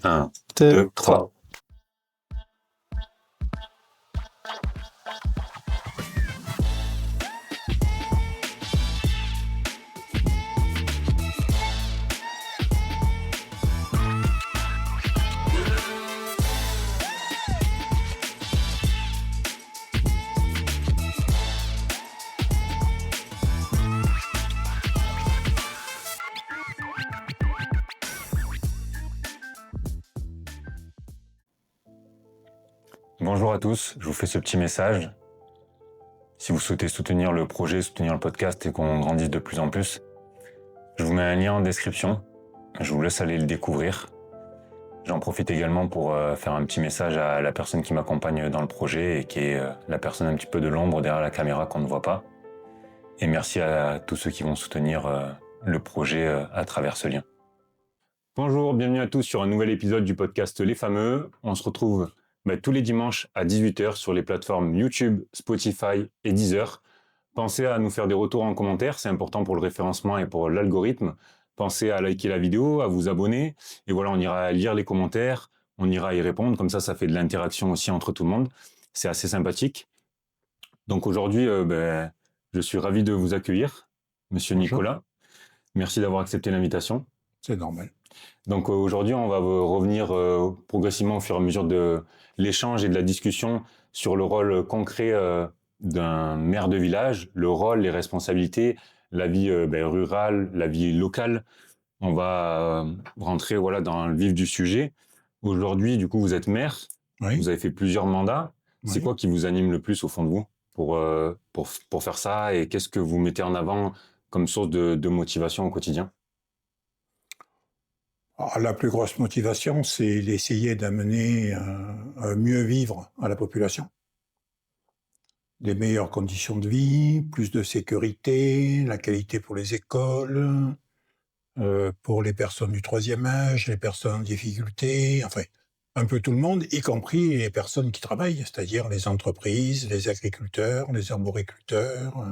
Un, 2, deux, 3. trois. Bonjour à tous, je vous fais ce petit message. Si vous souhaitez soutenir le projet, soutenir le podcast et qu'on grandisse de plus en plus, je vous mets un lien en description. Je vous laisse aller le découvrir. J'en profite également pour faire un petit message à la personne qui m'accompagne dans le projet et qui est la personne un petit peu de l'ombre derrière la caméra qu'on ne voit pas. Et merci à tous ceux qui vont soutenir le projet à travers ce lien. Bonjour, bienvenue à tous sur un nouvel épisode du podcast Les Fameux. On se retrouve tous les dimanches à 18h sur les plateformes YouTube, Spotify et Deezer. Pensez à nous faire des retours en commentaire, c'est important pour le référencement et pour l'algorithme. Pensez à liker la vidéo, à vous abonner. Et voilà, on ira lire les commentaires, on ira y répondre. Comme ça fait de l'interaction aussi entre tout le monde. C'est assez sympathique. Donc aujourd'hui, je suis ravi de vous accueillir, Monsieur Bonjour. Nicolas. Merci d'avoir accepté l'invitation. C'est normal. Donc aujourd'hui, on va revenir progressivement au fur et à mesure de l'échange et de la discussion sur le rôle concret d'un maire de village, le rôle, les responsabilités, la vie rurale, la vie locale. On va rentrer dans le vif du sujet. Aujourd'hui, du coup, vous êtes maire, Oui. vous avez fait plusieurs mandats. C'est Oui. quoi qui vous anime le plus au fond de vous pour faire ça, et qu'est-ce que vous mettez en avant comme source de motivation au quotidien? Alors, la plus grosse motivation, c'est d'essayer d'amener un mieux vivre à la population. Des meilleures conditions de vie, plus de sécurité, la qualité pour les écoles, pour les personnes du troisième âge, les personnes en difficulté, enfin, un peu tout le monde, y compris les personnes qui travaillent, c'est-à-dire les entreprises, les agriculteurs, les arboriculteurs.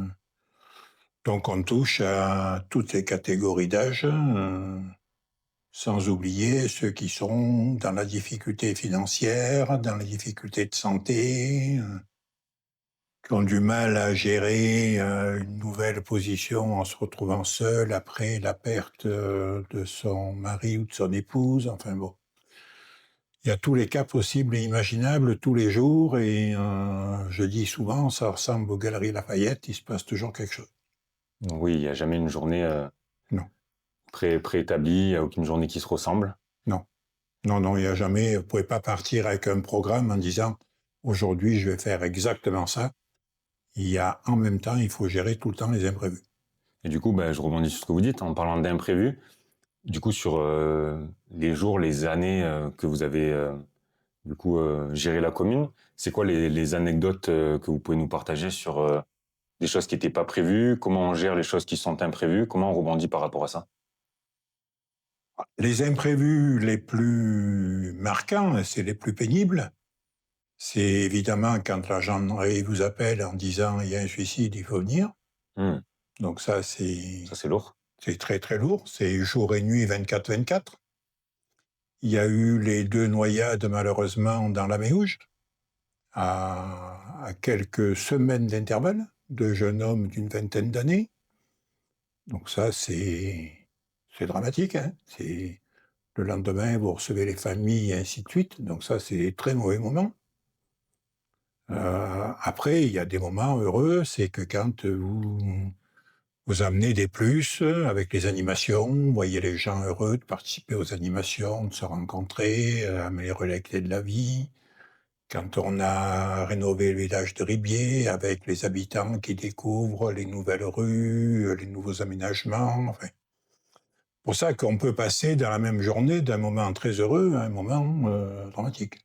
Donc on touche à toutes les catégories d'âge. Sans oublier ceux qui sont dans la difficulté financière, dans la difficulté de santé, qui ont du mal à gérer une nouvelle position en se retrouvant seul après la perte de son mari ou de son épouse. Enfin bon, il y a tous les cas possibles et imaginables tous les jours, et je dis souvent, ça ressemble aux Galeries Lafayette, il se passe toujours quelque chose. Oui, il n'y a jamais une journée Non, préétablie, il n'y a aucune journée qui se ressemble. non. Non, il n'y a jamais, vous ne pouvez pas partir avec un programme en disant « aujourd'hui, je vais faire exactement ça ». Il y a, en même temps, il faut gérer tout le temps les imprévus. Et du coup, je rebondis sur ce que vous dites en parlant d'imprévus. Du coup, sur les jours, les années que vous avez géré la commune, c'est quoi les anecdotes que vous pouvez nous partager sur des choses qui n'étaient pas prévues? Comment on gère les choses qui sont imprévues? Comment on rebondit par rapport à ça? Les imprévus les plus marquants, c'est les plus pénibles. C'est évidemment quand la gendarmerie vous appelle en disant « il y a un suicide, il faut venir ». Donc ça, c'est lourd. c'est très très lourd. C'est jour et nuit, 24/24. Il y a eu les 2 noyades, malheureusement, dans la Méouge, à quelques semaines d'intervalle, 2 jeunes hommes d'une vingtaine d'années. Donc ça, c'est dramatique, hein. C'est le lendemain, vous recevez les familles et ainsi de suite. Donc ça, c'est des très mauvais moments. Après, il y a des moments heureux, c'est que quand vous amenez des plus avec les animations, vous voyez les gens heureux de participer aux animations, de se rencontrer, améliorer la qualité de la vie. Quand on a rénové le village de Ribier avec les habitants qui découvrent les nouvelles rues, les nouveaux aménagements, enfin. C'est pour ça qu'on peut passer dans la même journée d'un moment très heureux à un moment dramatique.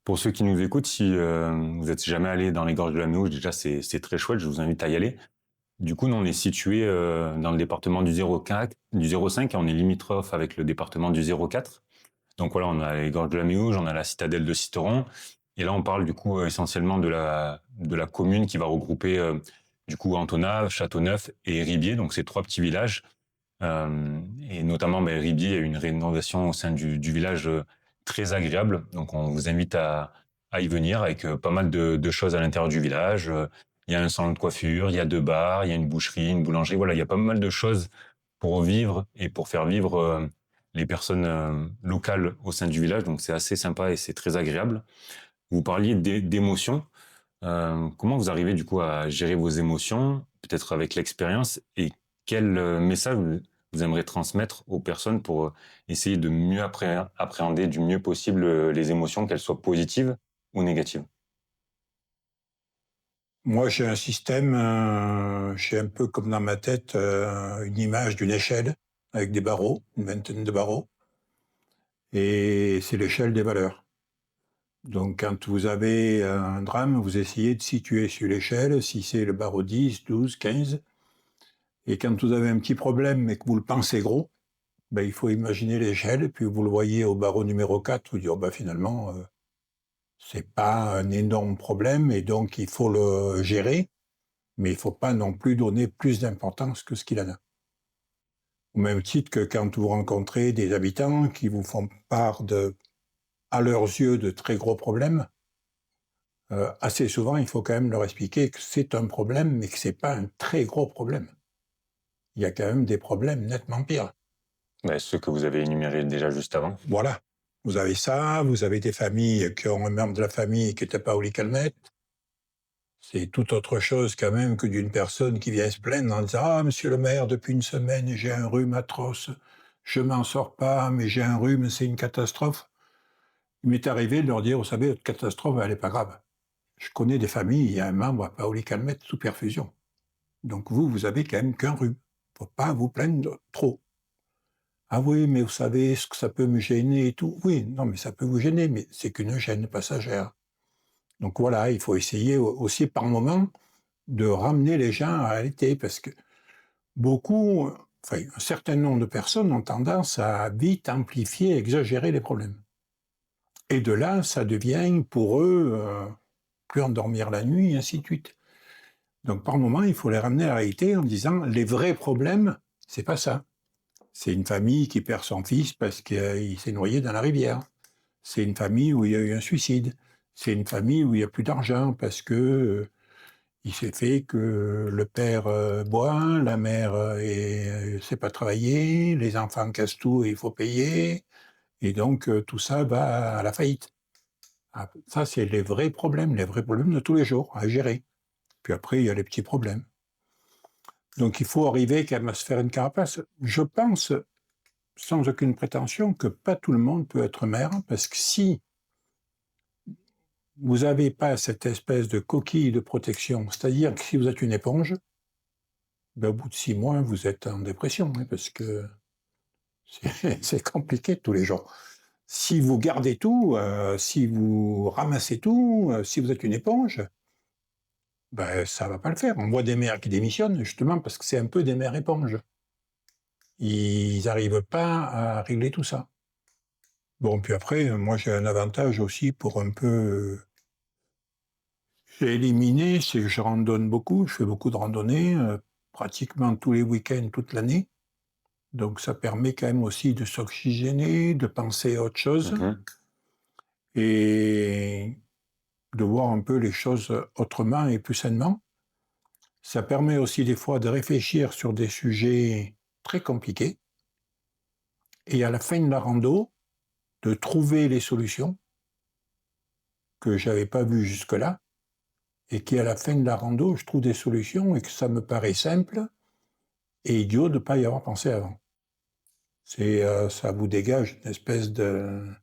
Pour ceux qui nous écoutent, si vous n'êtes jamais allé dans les gorges de la Méouge, déjà c'est très chouette, je vous invite à y aller. Du coup, nous, on est situé dans le département du 05, et on est limitrophe avec le département du 04. Donc voilà, on a les gorges de la Méouge, on a la citadelle de Citeron. Et là, on parle du coup essentiellement de la commune qui va regrouper du coup Antonave, Châteauneuf et Ribier. Donc c'est 3 petits villages Et notamment, Ribi a eu une rénovation au sein du village très agréable. Donc, on vous invite à y venir avec pas mal de choses à l'intérieur du village. Il y a un salon de coiffure, il y a 2 bars, il y a une boucherie, une boulangerie. Voilà, il y a pas mal de choses pour vivre et pour faire vivre les personnes locales au sein du village. Donc, c'est assez sympa et c'est très agréable. Vous parliez d'émotions. Comment vous arrivez du coup à gérer vos émotions, peut-être avec l'expérience, et quel message vous aimeriez transmettre aux personnes pour essayer de mieux appréhender du mieux possible les émotions, qu'elles soient positives ou négatives? Moi, j'ai un système, j'ai un peu comme dans ma tête une image d'une échelle avec des barreaux, une vingtaine de barreaux, et c'est l'échelle des valeurs. Donc, quand vous avez un drame, vous essayez de situer sur l'échelle, si c'est le barreau 10, 12, 15, et quand vous avez un petit problème mais que vous le pensez gros, il faut imaginer l'échelle, et puis vous le voyez au barreau numéro 4, vous dites, oh, finalement, c'est pas un énorme problème, et donc il faut le gérer, mais il ne faut pas non plus donner plus d'importance que ce qu'il en a. Au même titre que quand vous rencontrez des habitants qui vous font part à leurs yeux, de très gros problèmes, assez souvent, il faut quand même leur expliquer que c'est un problème, mais que c'est pas un très gros problème. Il y a quand même des problèmes nettement pires. Ceux que vous avez énumérés déjà juste avant. Voilà. Vous avez ça, vous avez des familles qui ont un membre de la famille qui n'était pas au lit calmette. C'est tout autre chose quand même que d'une personne qui vient se plaindre en disant « Ah, monsieur le maire, depuis une semaine, j'ai un rhume atroce. Je m'en sors pas, mais j'ai un rhume, c'est une catastrophe. » Il m'est arrivé de leur dire « Vous savez, votre catastrophe, elle n'est pas grave. Je connais des familles, il y a un membre à Paoli-Calmette sous perfusion. Donc vous avez quand même qu'un rhume. Il ne faut pas vous plaindre trop. » Ah oui, mais vous savez ce que ça peut me gêner et tout. Oui, non, mais ça peut vous gêner, mais c'est qu'une gêne passagère. Donc voilà, il faut essayer aussi par moment de ramener les gens à la réalité, parce que un certain nombre de personnes ont tendance à vite amplifier, exagérer les problèmes. Et de là, ça devient pour eux plus endormir la nuit, et ainsi de suite. Donc par moment, il faut les ramener à la réalité en disant les vrais problèmes, c'est pas ça. C'est une famille qui perd son fils parce qu'il s'est noyé dans la rivière. C'est une famille où il y a eu un suicide. C'est une famille où il n'y a plus d'argent parce que il s'est fait que le père boit, la mère sait pas travailler, les enfants cassent tout et il faut payer, et donc tout ça va à la faillite. Ah, ça, c'est les vrais problèmes de tous les jours à gérer. Puis après, il y a les petits problèmes. Donc il faut arriver quand même à se faire une carapace. Je pense, sans aucune prétention, que pas tout le monde peut être maire, parce que si vous n'avez pas cette espèce de coquille de protection, c'est-à-dire que si vous êtes une éponge, au bout de 6 mois, vous êtes en dépression, parce que c'est compliqué tous les jours. Si vous gardez tout, si vous ramassez tout, si vous êtes une éponge, ça va pas le faire. On voit des maires qui démissionnent, justement, parce que c'est un peu des maires éponges. Ils n'arrivent pas à régler tout ça. Bon, puis après, moi, j'ai un avantage aussi pour un peu éliminer, c'est que je randonne beaucoup, je fais beaucoup de randonnées, pratiquement tous les week-ends, toute l'année. Donc ça permet quand même aussi de s'oxygéner, de penser à autre chose, et de voir un peu les choses autrement et plus sainement. Ça permet aussi des fois de réfléchir sur des sujets très compliqués, et à la fin de la rando, de trouver les solutions que je n'avais pas vues jusque-là, et qu'à la fin de la rando, je trouve des solutions et que ça me paraît simple et idiot de ne pas y avoir pensé avant. Ça vous dégage une espèce de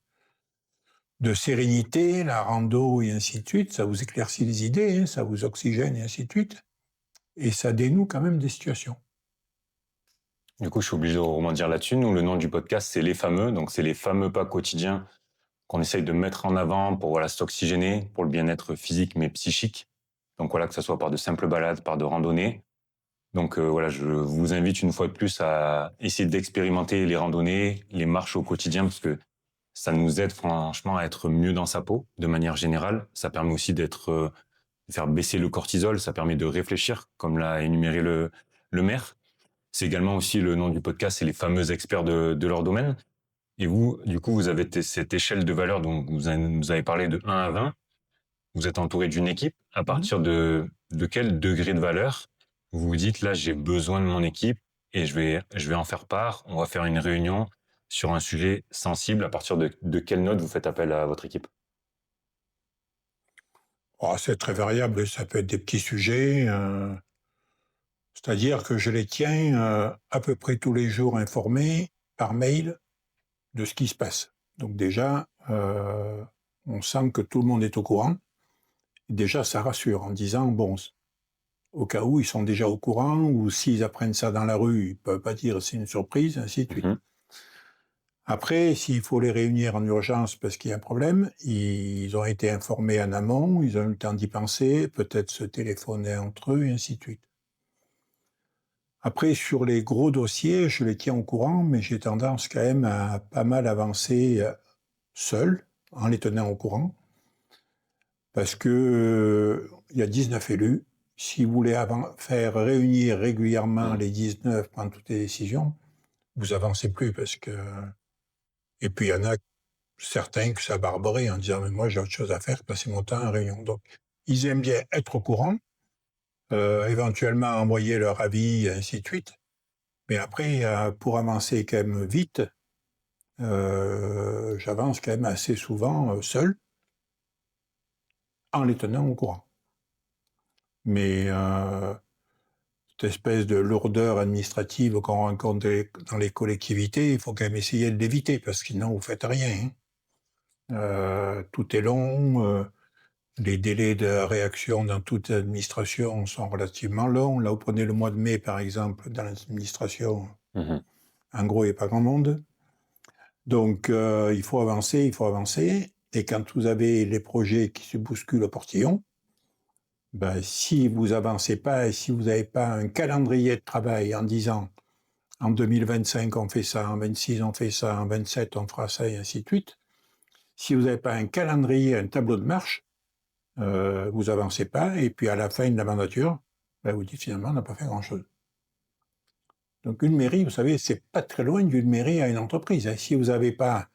sérénité, la rando et ainsi de suite, ça vous éclaircit les idées, ça vous oxygène et ainsi de suite, et ça dénoue quand même des situations. Du coup, je suis obligé de rebondir là-dessus. Nous, le nom du podcast, c'est Les Fameux. Donc, c'est les fameux pas quotidiens qu'on essaye de mettre en avant pour s'oxygéner, pour le bien-être physique mais psychique. Donc voilà, que ce soit par de simples balades, par de randonnées. Donc je vous invite une fois de plus à essayer d'expérimenter les randonnées, les marches au quotidien, parce que ça nous aide franchement à être mieux dans sa peau, de manière générale. Ça permet aussi de faire baisser le cortisol, ça permet de réfléchir, comme l'a énuméré le maire. C'est également aussi le nom du podcast, c'est les fameux experts de leur domaine. Et vous, du coup, vous avez cette échelle de valeur dont vous nous avez parlé de 1 à 20. Vous êtes entouré d'une équipe. À partir de quel degré de valeur vous vous dites, là, j'ai besoin de mon équipe et je vais en faire part. On va faire une réunion sur un sujet sensible. À partir de quelle note vous faites appel à votre équipe? Oh, c'est très variable, ça peut être des petits sujets. C'est-à-dire que je les tiens à peu près tous les jours informés par mail de ce qui se passe. Donc déjà, on sent que tout le monde est au courant. Déjà, ça rassure en disant, bon, au cas où ils sont déjà au courant, ou s'ils apprennent ça dans la rue, ils ne peuvent pas dire c'est une surprise, ainsi de suite. Mhm. Après, s'il faut les réunir en urgence parce qu'il y a un problème, ils ont été informés en amont, ils ont eu le temps d'y penser, peut-être se téléphoner entre eux, et ainsi de suite. Après, sur les gros dossiers, je les tiens au courant, mais j'ai tendance quand même à pas mal avancer seul, en les tenant au courant, parce que il y a 19 élus. Si vous voulez faire réunir régulièrement les 19, prendre toutes les décisions, vous avancez plus, parce que... Et puis, il y en a certains que ça barberait en disant « mais moi, j'ai autre chose à faire, passer mon temps en réunion ». Donc, ils aiment bien être au courant, éventuellement envoyer leur avis, et ainsi de suite. Mais après, pour avancer quand même vite, j'avance quand même assez souvent seul, en les tenant au courant. Mais cette espèce de lourdeur administrative qu'on rencontre dans les collectivités, il faut quand même essayer de l'éviter, parce que sinon vous faites rien. Tout est long, les délais de réaction dans toute administration sont relativement longs. Là, vous prenez le mois de mai, par exemple, dans l'administration, en gros, il n'y a pas grand monde. Donc, il faut avancer, il faut avancer. Et quand vous avez les projets qui se bousculent au portillon, ben, si vous avancez pas et si vous n'avez pas un calendrier de travail en disant en 2025 on fait ça, en 26 on fait ça, en 27 on fera ça et ainsi de suite, si vous n'avez pas un calendrier, un tableau de marche, vous avancez pas et puis à la fin de la mandature, ben, vous dites finalement on n'a pas fait grand-chose. Donc une mairie, vous savez, c'est pas très loin d'une mairie à une entreprise. Si vous n'avez pas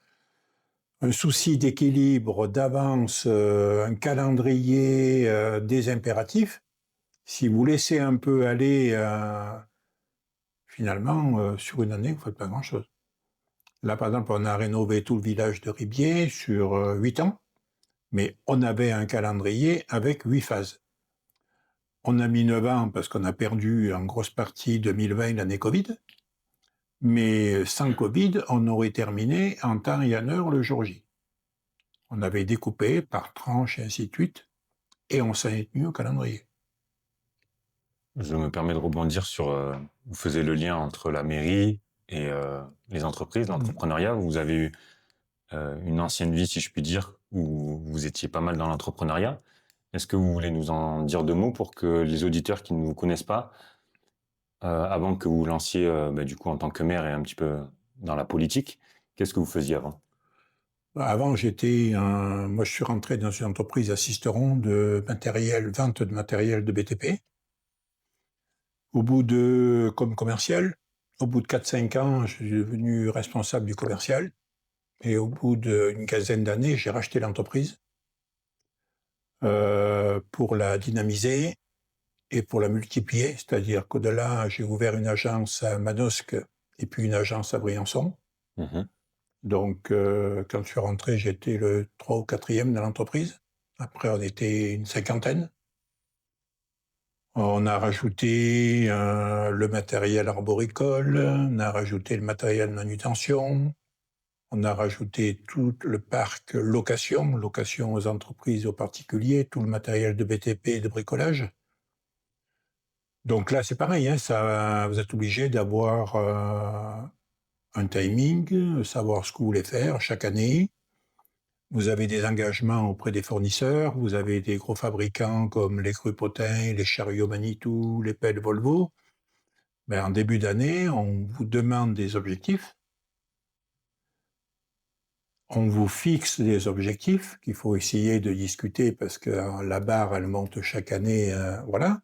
un souci d'équilibre, d'avance, un calendrier, des impératifs, si vous laissez un peu aller, finalement, sur une année, vous ne faites pas grand-chose. Là, par exemple, on a rénové tout le village de Ribier sur 8 ans, mais on avait un calendrier avec 8 phases. On a mis 9 ans parce qu'on a perdu en grosse partie 2020, l'année Covid, mais sans Covid, on aurait terminé en temps et en heure le jour J. On avait découpé par tranches et ainsi de suite, et on s'en est tenu au calendrier. Je me permets de rebondir sur, vous faisiez le lien entre la mairie et les entreprises, l'entrepreneuriat. Vous avez eu une ancienne vie, si je puis dire, où vous étiez pas mal dans l'entrepreneuriat. Est-ce que vous voulez nous en dire 2 mots pour que les auditeurs qui ne vous connaissent pas, avant que vous lanciez du coup en tant que maire et un petit peu dans la politique, qu'est-ce que vous faisiez avant? Avant, moi, je suis rentré dans une entreprise assisteron de matériel, vente de matériel de BTP. Comme commercial, au bout de 4-5 ans, je suis devenu responsable du commercial. Et au bout d'une quinzaine d'années, j'ai racheté l'entreprise pour la dynamiser et pour la multiplier. C'est-à-dire qu'au-delà, j'ai ouvert une agence à Manosque et puis une agence à Briançon. Donc, quand je suis rentré, j'étais le 3 ou 4e de l'entreprise. Après, on était une cinquantaine. On a rajouté le matériel arboricole, on a rajouté le matériel de manutention, on a rajouté tout le parc location aux entreprises et aux particuliers, tout le matériel de BTP et de bricolage. Donc là, c'est pareil, vous êtes obligé d'avoir un timing, savoir ce que vous voulez faire chaque année. Vous avez des engagements auprès des fournisseurs, vous avez des gros fabricants comme les Cru Potin, les chariots Manitou, les pelles Volvo. Ben, en début d'année, on vous demande des objectifs. On vous fixe des objectifs qu'il faut essayer de discuter parce que la barre, elle monte chaque année, voilà.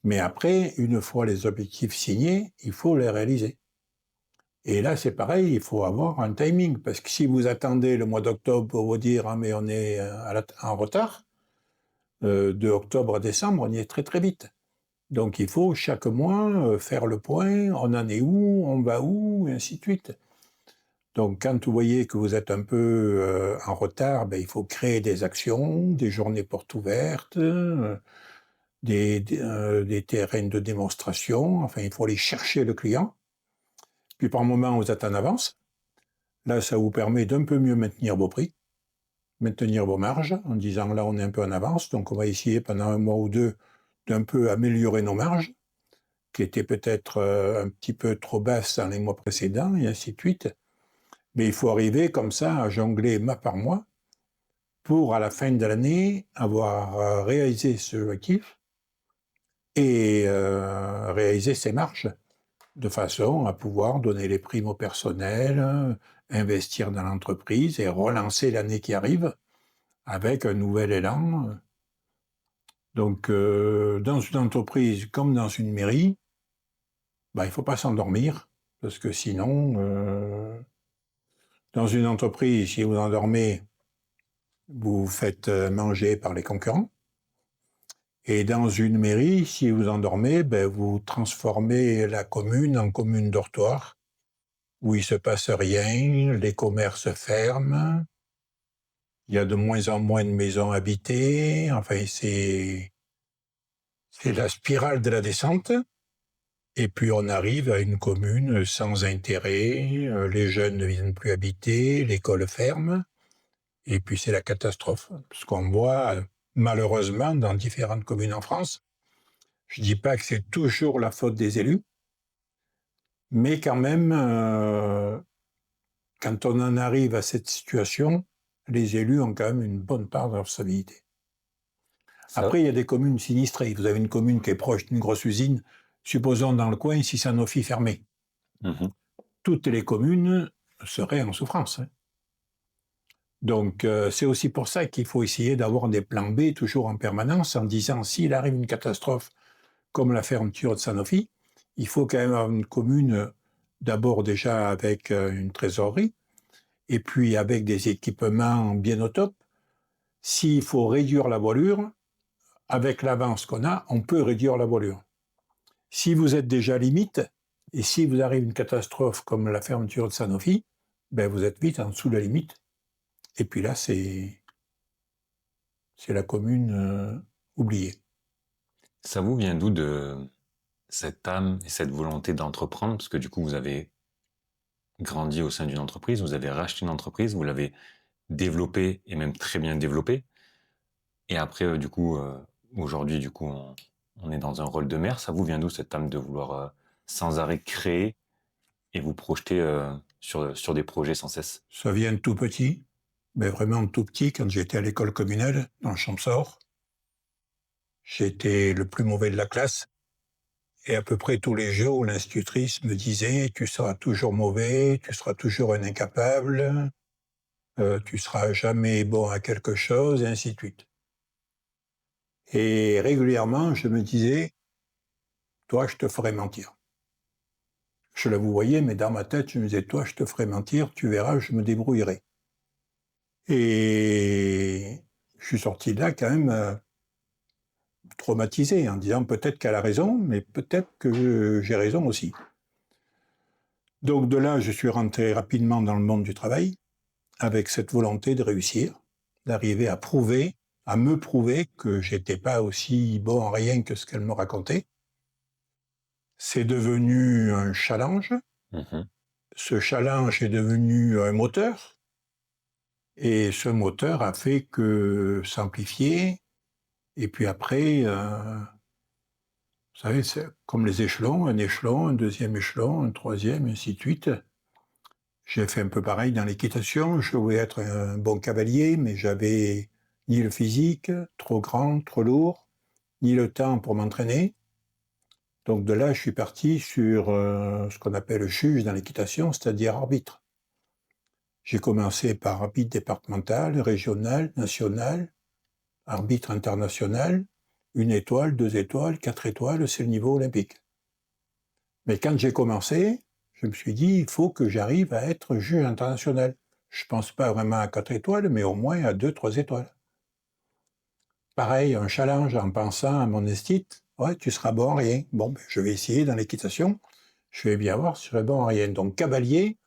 Mais après, une fois les objectifs signés, il faut les réaliser. Et là, c'est pareil, il faut avoir un timing, parce que si vous attendez le mois d'octobre pour vous dire « Ah, mais on est en retard », de octobre à décembre, on y est très très vite. Donc il faut chaque mois faire le point, on en est où, on va où, et ainsi de suite. Donc quand vous voyez que vous êtes un peu en retard, ben, il faut créer des actions, des journées portes ouvertes, des terrains de démonstration, enfin il faut aller chercher le client. Puis par moment, vous êtes en avance. Là, ça vous permet d'un peu mieux maintenir vos prix, maintenir vos marges, en disant là, on est un peu en avance, donc on va essayer pendant un mois ou deux d'un peu améliorer nos marges, qui étaient peut-être un petit peu trop basses dans les mois précédents, et ainsi de suite. Mais il faut arriver comme ça à jongler mois par mois pour, à la fin de l'année, avoir réalisé ce objectif et réaliser ses marges, de façon à pouvoir donner les primes au personnel, investir dans l'entreprise et relancer l'année qui arrive avec un nouvel élan. Donc, dans une entreprise comme dans une mairie, ben, il ne faut pas s'endormir, parce que sinon, dans une entreprise, si vous endormez, vous vous faites manger par les concurrents. Et dans une mairie, si vous endormez, ben, vous transformez la commune en commune dortoir, où il ne se passe rien, les commerces ferment, il y a de moins en moins de maisons habitées, enfin c'est la spirale de la descente. Et puis on arrive à une commune sans intérêt, les jeunes ne viennent plus habiter, l'école ferme, et puis c'est la catastrophe. Ce qu'on voit malheureusement dans différentes communes en France. Je ne dis pas que c'est toujours la faute des élus, mais quand même, quand on en arrive à cette situation, les élus ont quand même une bonne part de responsabilité. Après, il y a des communes sinistrées. Vous avez une commune qui est proche d'une grosse usine, supposons dans le coin, si Sanofi fermait. Toutes les communes seraient en souffrance. Donc, c'est aussi pour ça qu'il faut essayer d'avoir des plans B toujours en permanence, en disant, s'il arrive une catastrophe comme la fermeture de Sanofi, il faut quand même avoir une commune, d'abord déjà avec une trésorerie, et puis avec des équipements bien au top. S'il faut réduire la voilure, avec l'avance qu'on a, on peut réduire la voilure. Si vous êtes déjà limite, et si vous arrive une catastrophe comme la fermeture de Sanofi, ben vous êtes vite en dessous de la limite. Et puis là, c'est la commune oubliée. Ça vous vient d'où de cette âme et cette volonté d'entreprendre? Parce que du coup, vous avez grandi au sein d'une entreprise, vous avez racheté une entreprise, vous l'avez développée et même très bien développée. Et après, du coup, aujourd'hui, du coup, on est dans un rôle de mère. Ça vous vient d'où cette âme de vouloir sans arrêt créer et vous projeter sur des projets sans cesse? Ça vient de tout petit, mais vraiment tout petit, quand j'étais à l'école communale, dans le Champsort. J'étais le plus mauvais de la classe. Et à peu près tous les jours, l'institutrice me disait « Tu seras toujours mauvais, tu seras toujours un incapable, tu seras jamais bon à quelque chose, et ainsi de suite. » Et régulièrement, je me disais « Toi, je te ferai mentir. » Je la vous voyais, mais dans ma tête, je me disais « Toi, je te ferai mentir, tu verras, je me débrouillerai. » Et je suis sorti de là quand même traumatisé, en disant peut-être qu'elle a raison, mais peut-être que j'ai raison aussi. Donc de là, je suis rentré rapidement dans le monde du travail, avec cette volonté de réussir, d'arriver à me prouver que j'étais pas aussi bon en rien que ce qu'elle me racontait. C'est devenu un challenge. Ce challenge est devenu un moteur. Et ce moteur a fait que s'amplifier. Et puis après, vous savez, c'est comme les échelons, un deuxième échelon, un troisième, et ainsi de suite. J'ai fait un peu pareil dans l'équitation. Je voulais être un bon cavalier, mais j'avais ni le physique, trop grand, trop lourd, ni le temps pour m'entraîner. Donc de là, je suis parti sur ce qu'on appelle juge dans l'équitation, c'est-à-dire arbitre. J'ai commencé par arbitre départemental, régional, national, arbitre international, 1 étoile, 2 étoiles, 4 étoiles, c'est le niveau olympique. Mais quand j'ai commencé, je me suis dit, il faut que j'arrive à être juge international. Je ne pense pas vraiment à 4 étoiles, mais au moins à 2, 3 étoiles. Pareil, un challenge en pensant à mon estite, ouais, tu seras bon en rien. Bon, ben, je vais essayer dans l'équitation, je vais bien voir si je serai bon en rien. Donc cavalier,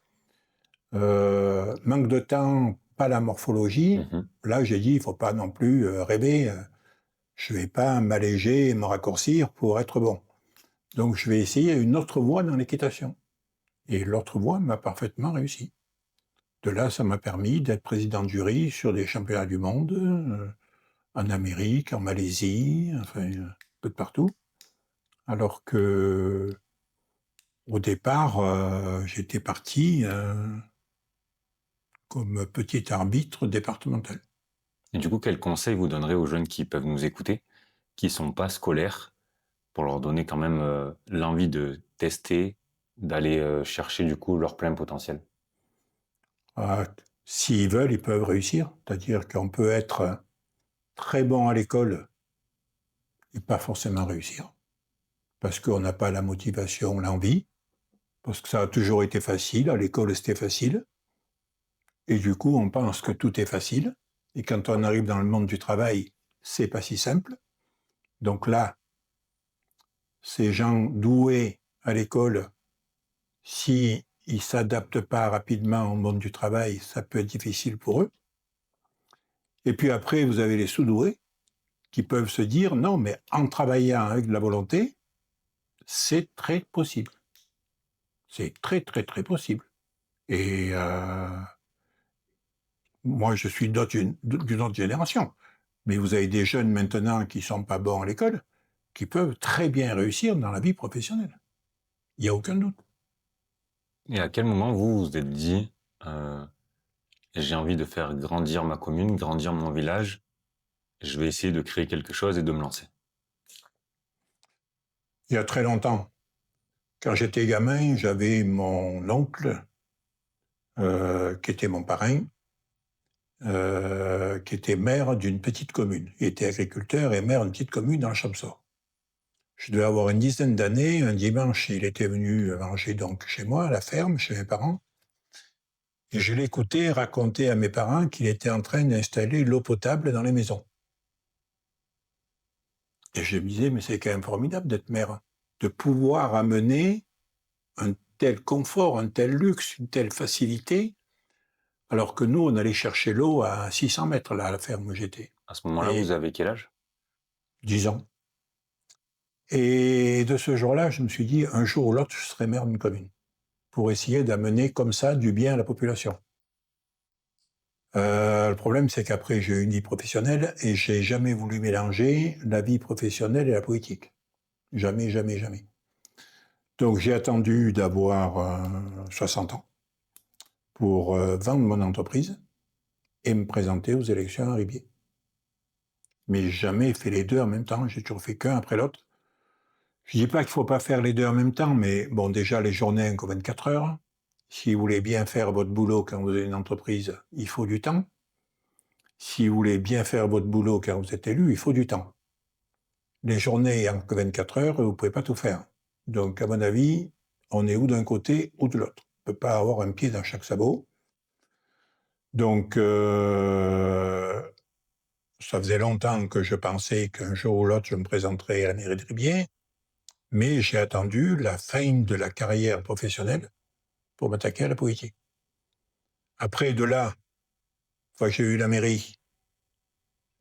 manque de temps, pas la morphologie. Là, j'ai dit, il ne faut pas non plus rêver. Je ne vais pas m'alléger et me raccourcir pour être bon. Donc je vais essayer une autre voie dans l'équitation. Et l'autre voie m'a parfaitement réussi. De là, ça m'a permis d'être président de jury sur des championnats du monde, en Amérique, en Malaisie, enfin, un peu de partout. Alors que, au départ, j'étais parti comme petit arbitre départemental. Et du coup, quel conseil vous donnerez aux jeunes qui peuvent nous écouter, qui ne sont pas scolaires, pour leur donner quand même l'envie de tester, d'aller chercher du coup leur plein potentiel? S'ils veulent, ils peuvent réussir. C'est-à-dire qu'on peut être très bon à l'école et pas forcément réussir. Parce qu'on n'a pas la motivation, l'envie. Parce que ça a toujours été facile. À l'école, c'était facile. Et du coup, on pense que tout est facile. Et quand on arrive dans le monde du travail, c'est pas si simple. Donc là, ces gens doués à l'école, s'ils ne s'adaptent pas rapidement au monde du travail, ça peut être difficile pour eux. Et puis après, vous avez les sous-doués qui peuvent se dire, non, mais en travaillant avec de la volonté, c'est très possible. C'est très, très, très possible. Et moi, je suis d'une autre génération. Mais vous avez des jeunes maintenant qui ne sont pas bons à l'école, qui peuvent très bien réussir dans la vie professionnelle. Il n'y a aucun doute. Et à quel moment vous vous êtes dit, euh, j'ai envie de faire grandir ma commune, grandir mon village, je vais essayer de créer quelque chose et de me lancer? Il y a très longtemps, quand j'étais gamin, j'avais mon oncle, qui était mon parrain, qui était maire d'une petite commune. Il était agriculteur et maire d'une petite commune dans le Champsaur. Je devais avoir une dizaine d'années. Un dimanche, il était venu manger donc chez moi, à la ferme, chez mes parents. Et je l'écoutais raconter à mes parents qu'il était en train d'installer l'eau potable dans les maisons. Et je me disais, mais c'est quand même formidable d'être maire, de pouvoir amener un tel confort, un tel luxe, une telle facilité, alors que nous, on allait chercher l'eau à 600 mètres, là, à la ferme où j'étais. À ce moment-là, vous avez quel âge? 10 ans. Et de ce jour-là, je me suis dit, un jour ou l'autre, je serai maire d'une commune, pour essayer d'amener comme ça du bien à la population. Le problème, c'est qu'après, j'ai eu une vie professionnelle et j'ai jamais voulu mélanger la vie professionnelle et la politique. Jamais, jamais, jamais. Donc, j'ai attendu d'avoir 60 ans pour vendre mon entreprise et me présenter aux élections à Ribier. Mais jamais fait les deux en même temps, j'ai toujours fait qu'un après l'autre. Je dis pas qu'il faut pas faire les deux en même temps, mais bon, déjà, les journées n'ont que 24 heures. Si vous voulez bien faire votre boulot quand vous avez une entreprise, il faut du temps. Si vous voulez bien faire votre boulot quand vous êtes élu, il faut du temps. Les journées n'ont que 24 heures, vous ne pouvez pas tout faire. Donc, à mon avis, on est ou d'un côté ou de l'autre. On ne peut pas avoir un pied dans chaque sabot. Donc, ça faisait longtemps que je pensais qu'un jour ou l'autre, je me présenterais à la mairie de Ribier, mais j'ai attendu la fin de la carrière professionnelle pour m'attaquer à la politique. Après, de là, une fois que j'ai eu la mairie,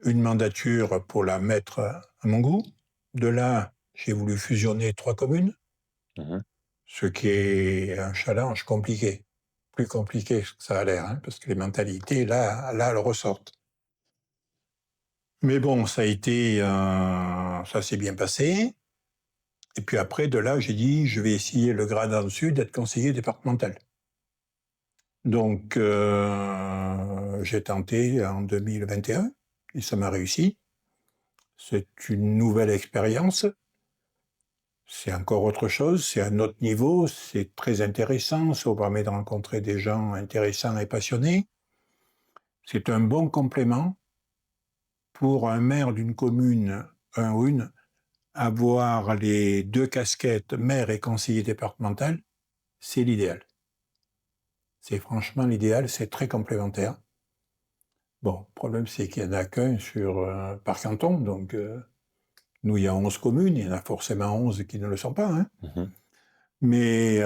une mandature pour la mettre à mon goût. De là, j'ai voulu fusionner 3 communes, ce qui est un challenge compliqué. Plus compliqué que ça a l'air, hein, parce que les mentalités, là, elles ressortent. Mais bon, ça s'est bien passé. Et puis après, de là, j'ai dit, je vais essayer le grade en dessus d'être conseiller départemental. Donc, j'ai tenté en 2021 et ça m'a réussi. C'est une nouvelle expérience. C'est encore autre chose, c'est un autre niveau, c'est très intéressant, ça vous permet de rencontrer des gens intéressants et passionnés. C'est un bon complément pour un maire d'une commune un ou une, avoir les 2 casquettes, maire et conseiller départemental, c'est l'idéal. C'est franchement l'idéal, c'est très complémentaire. Bon, le problème, c'est qu'il n'y en a qu'un par canton, donc nous, il y a 11 communes, il y en a forcément 11 qui ne le sont pas, hein. Mais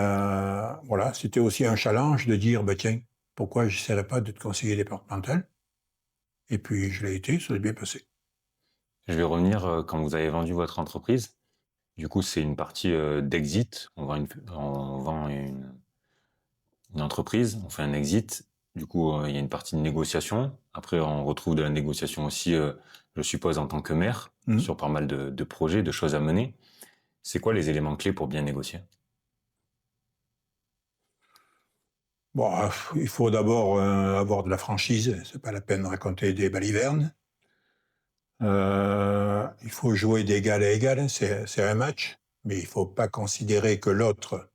voilà, c'était aussi un challenge de dire, tiens, pourquoi je n'essaierais pas d'être conseiller départemental? Et puis, je l'ai été, ça s'est bien passé. Je vais revenir quand vous avez vendu votre entreprise. Du coup, c'est une partie d'exit. On vend une entreprise, on fait un exit. Du coup, il y a une partie de négociation. Après, on retrouve de la négociation aussi, je suppose, en tant que maire, sur pas mal de projets, de choses à mener. C'est quoi les éléments clés pour bien négocier? Bon, il faut d'abord avoir de la franchise. C'est pas la peine de raconter des balivernes. Il faut jouer d'égal à égal. C'est un match, mais il faut pas considérer que l'autre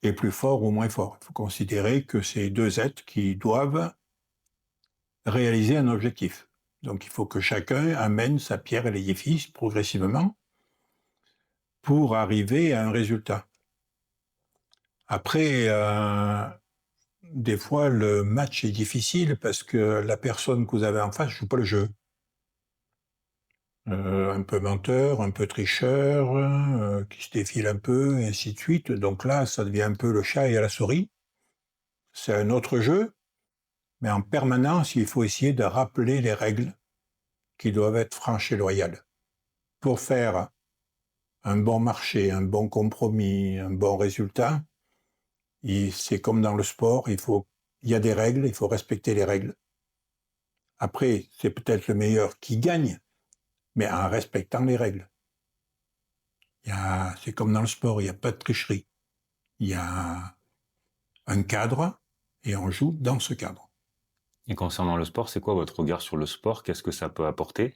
est plus fort ou moins fort. Il faut considérer que c'est deux êtres qui doivent réaliser un objectif. Donc, il faut que chacun amène sa pierre à l'édifice progressivement pour arriver à un résultat. Après, des fois, le match est difficile parce que la personne que vous avez en face ne joue pas le jeu. Un peu menteur, un peu tricheur, qui se défile un peu, et ainsi de suite. Donc là, ça devient un peu le chat et la souris. C'est un autre jeu, mais en permanence, il faut essayer de rappeler les règles qui doivent être franches et loyales. Pour faire un bon marché, un bon compromis, un bon résultat, c'est comme dans le sport, il y a des règles, il faut respecter les règles. Après, c'est peut-être le meilleur qui gagne, mais en respectant les règles. C'est comme dans le sport, il n'y a pas de tricherie. Il y a un cadre et on joue dans ce cadre. Et concernant le sport, c'est quoi votre regard sur le sport? Qu'est-ce que ça peut apporter?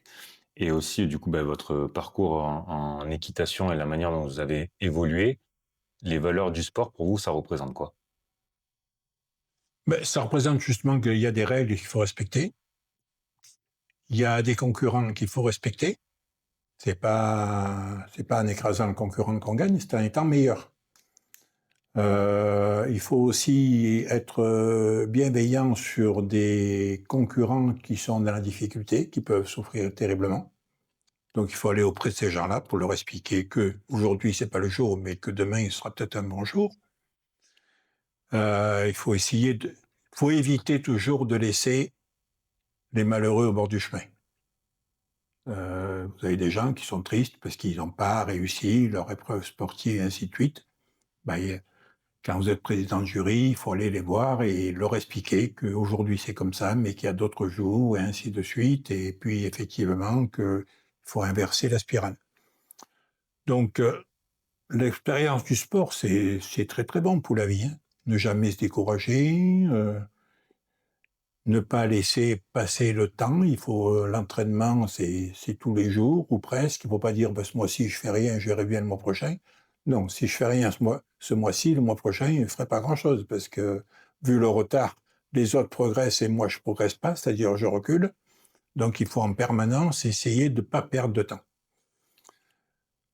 Et aussi, du coup, votre parcours en équitation et la manière dont vous avez évolué, les valeurs du sport, pour vous, ça représente quoi? Ça représente justement qu'il y a des règles qu'il faut respecter. Il y a des concurrents qu'il faut respecter. C'est pas en écrasant le concurrent qu'on gagne, c'est en étant meilleur. Il faut aussi être bienveillant sur des concurrents qui sont dans la difficulté, qui peuvent souffrir terriblement. Donc il faut aller auprès de ces gens-là pour leur expliquer que aujourd'hui c'est pas le jour, mais que demain il sera peut-être un bon jour. Il faut éviter toujours de laisser les malheureux au bord du chemin. Vous avez des gens qui sont tristes parce qu'ils n'ont pas réussi leur épreuve sportive et ainsi de suite. Quand vous êtes président de jury, il faut aller les voir et leur expliquer qu'aujourd'hui c'est comme ça, mais qu'il y a d'autres jours et ainsi de suite. Et puis effectivement qu'il faut inverser la spirale. Donc l'expérience du sport, c'est très très bon pour la vie. Hein. Ne jamais se décourager, ne pas laisser passer le temps. L'entraînement, c'est tous les jours ou presque. Il ne faut pas dire ce mois-ci je fais rien, je verrai bien le mois prochain. Non, si je fais rien ce mois-ci, le mois prochain, je ne ferai pas grand-chose parce que vu le retard, les autres progressent et moi je progresse pas, c'est-à-dire je recule. Donc il faut en permanence essayer de ne pas perdre de temps.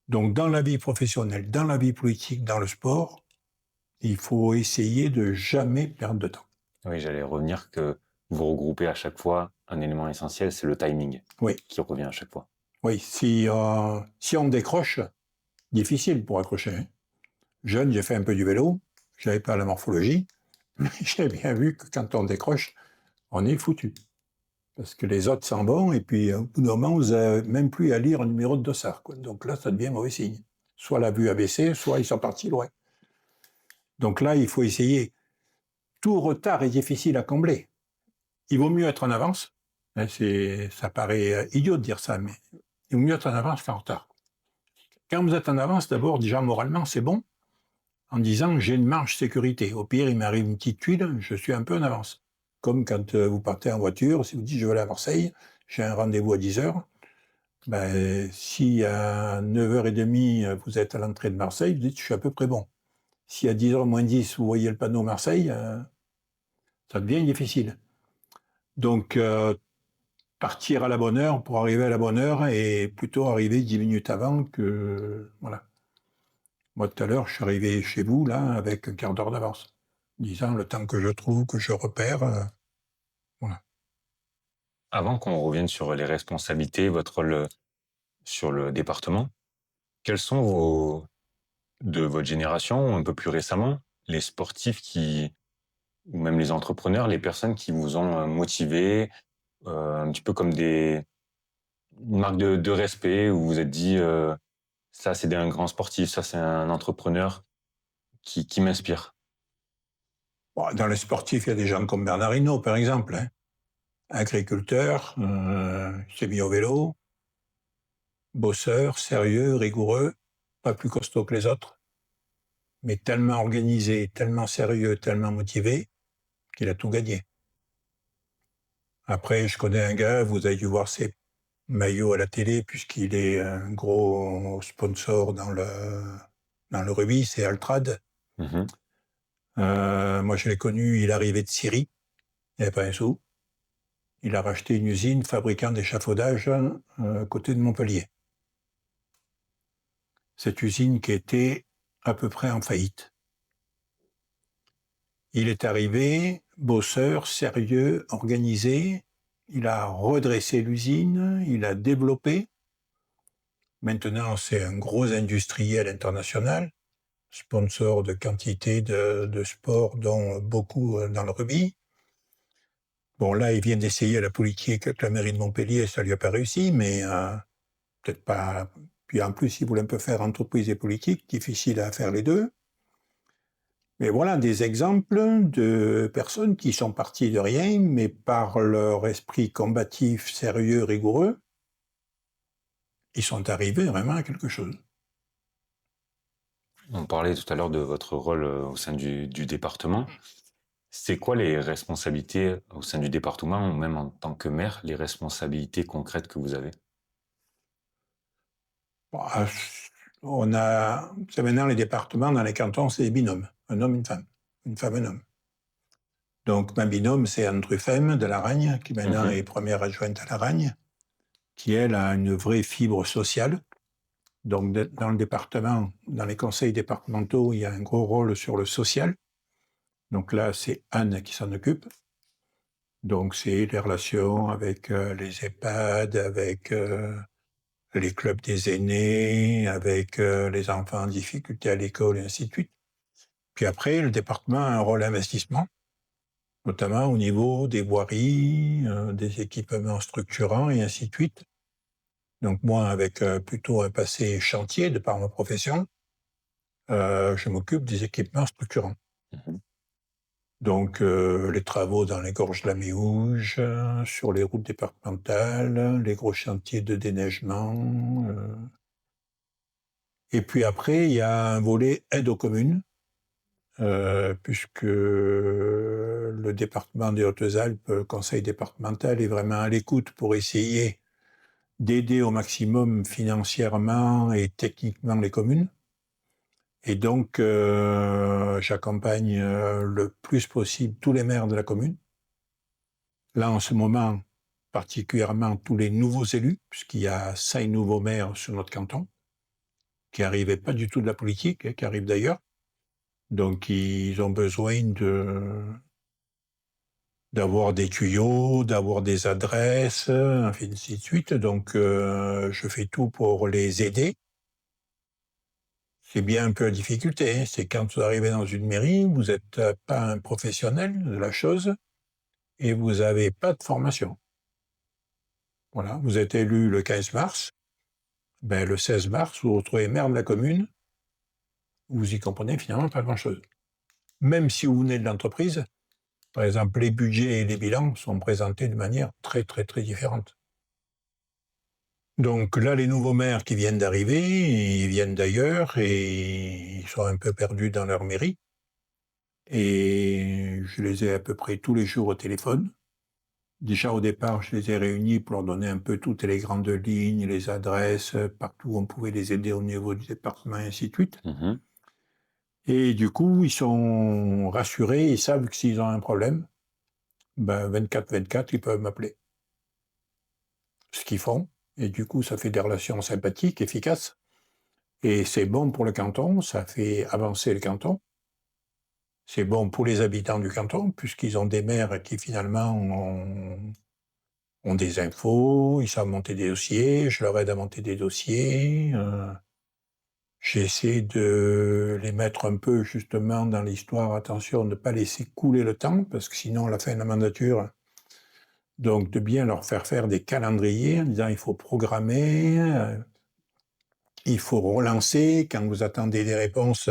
Donc dans la vie professionnelle, dans la vie politique, dans le sport, il faut essayer de jamais perdre de temps. Oui, j'allais revenir que vous regroupez à chaque fois un élément essentiel, c'est le timing qui revient à chaque fois. Oui, si on décroche, difficile pour accrocher. Hein. Jeune, j'ai fait un peu du vélo, je n'avais pas la morphologie, mais j'ai bien vu que quand on décroche, on est foutu. Parce que les autres s'en vont, et puis au bout d'un moment, vous n'avez même plus à lire un numéro de dossard. Quoi. Donc là, ça devient mauvais signe. Soit la vue a baissé, soit ils sont partis loin. Donc là, il faut essayer. Tout retard est difficile à combler. Il vaut mieux être en avance. Ça paraît idiot de dire ça, mais il vaut mieux être en avance qu'en retard. Quand vous êtes en avance, d'abord, déjà moralement, c'est bon, en disant j'ai une marge sécurité. Au pire, il m'arrive une petite tuile, je suis un peu en avance. Comme quand vous partez en voiture, si vous dites je vais aller à Marseille, j'ai un rendez-vous à 10h, si à 9h30 vous êtes à l'entrée de Marseille, vous dites je suis à peu près bon. Si à 10h moins 10 vous voyez le panneau Marseille, ça devient difficile. Donc partir à la bonne heure pour arriver à la bonne heure et plutôt arriver 10 minutes avant que... Voilà. Moi, tout à l'heure, je suis arrivé chez vous, là, avec un quart d'heure d'avance, disant le temps que je trouve, que je repère. Voilà. Avant qu'on revienne sur les responsabilités, votre rôle sur le département, quels sont de votre génération, ou un peu plus récemment, les sportifs ou même les entrepreneurs, les personnes qui vous ont motivé, un petit peu comme une marque de respect, où vous vous êtes dit, ça c'est un grand sportif, ça c'est un entrepreneur qui m'inspire. Bon, dans les sportifs, il y a des gens comme Bernard Hinault, par exemple, hein. Agriculteur, il s'est mis au vélo, bosseur, sérieux, rigoureux, pas plus costaud que les autres, mais tellement organisé, tellement sérieux, tellement motivé, qu'il a tout gagné. Après, je connais un gars, vous avez dû voir ses maillots à la télé, puisqu'il est un gros sponsor dans le rugby, c'est Altrad. Mhm. Moi, je l'ai connu, il arrivait de Syrie, il n'y avait pas un sou. Il a racheté une usine fabriquant d'échafaudage à côté de Montpellier. Cette usine qui était à peu près en faillite. Il est arrivé, bosseur, sérieux, organisé. Il a redressé l'usine, il a développé. Maintenant, c'est un gros industriel international, sponsor de quantité de sports, dont beaucoup dans le rugby. Bon, là, il vient d'essayer la politique avec la mairie de Montpellier, ça lui a pas réussi, mais peut-être pas. Puis en plus, il voulait un peu faire entreprise et politique, difficile à faire les deux. Mais voilà des exemples de personnes qui sont parties de rien, mais par leur esprit combatif, sérieux, rigoureux, ils sont arrivés vraiment à quelque chose. On parlait tout à l'heure de votre rôle au sein du département. C'est quoi les responsabilités au sein du département, ou même en tant que maire, les responsabilités concrètes que vous avez? Bon, c'est maintenant les départements dans les cantons, c'est des binômes, un homme, une femme, un homme. Donc ma binôme, c'est Anne Truffem de Laragne, qui maintenant est première adjointe à Laragne, qui elle a une vraie fibre sociale. Donc dans le département, dans les conseils départementaux, il y a un gros rôle sur le social. Donc là, c'est Anne qui s'en occupe. Donc c'est les relations avec les EHPAD, avec les clubs des aînés, avec les enfants en difficulté à l'école et ainsi de suite. Puis après, le département a un rôle investissement, notamment au niveau des voiries, des équipements structurants et ainsi de suite. Donc moi, avec plutôt un passé chantier de par ma profession, je m'occupe des équipements structurants. Mhm. Donc les travaux dans les gorges de la Méouge, sur les routes départementales, les gros chantiers de déneigement. Et puis après, il y a un volet aide aux communes, puisque le département des Hautes-Alpes, le conseil départemental, est vraiment à l'écoute pour essayer d'aider au maximum financièrement et techniquement les communes. Et donc, j'accompagne le plus possible tous les maires de la commune. Là, en ce moment, particulièrement tous les nouveaux élus, puisqu'il y a 5 nouveaux maires sur notre canton, qui n'arrivaient pas du tout de la politique, qui arrivent d'ailleurs. Donc, ils ont besoin d'avoir des tuyaux, d'avoir des adresses, ainsi de suite. Donc, je fais tout pour les aider. C'est bien un peu la difficulté, hein. C'est quand vous arrivez dans une mairie, vous n'êtes pas un professionnel de la chose et vous n'avez pas de formation. Voilà, vous êtes élu le 15 mars, ben, le 16 mars, vous vous retrouvez maire de la commune, vous y comprenez finalement pas grand-chose. Même si vous venez de l'entreprise, par exemple, les budgets et les bilans sont présentés de manière très, très, très différente. Donc là, les nouveaux maires qui viennent d'arriver, ils viennent d'ailleurs et ils sont un peu perdus dans leur mairie. Et je les ai à peu près tous les jours au téléphone. Déjà au départ, je les ai réunis pour leur donner un peu toutes les grandes lignes, les adresses, partout où on pouvait les aider au niveau du département, et ainsi de suite. Mhm. Et du coup, ils sont rassurés, ils savent que s'ils ont un problème, ben 24-24, ils peuvent m'appeler. ce qu'ils font, et du coup, ça fait des relations sympathiques, efficaces, et c'est bon pour le canton, ça fait avancer le canton. C'est bon pour les habitants du canton, puisqu'ils ont des maires qui finalement ont des infos, ils savent monter des dossiers, je leur aide à monter des dossiers. J'essaie de les mettre un peu justement dans l'histoire, attention, de ne pas laisser couler le temps, parce que sinon, à la fin de la mandature, donc de bien leur faire des calendriers en disant il faut programmer, il faut relancer quand vous attendez des réponses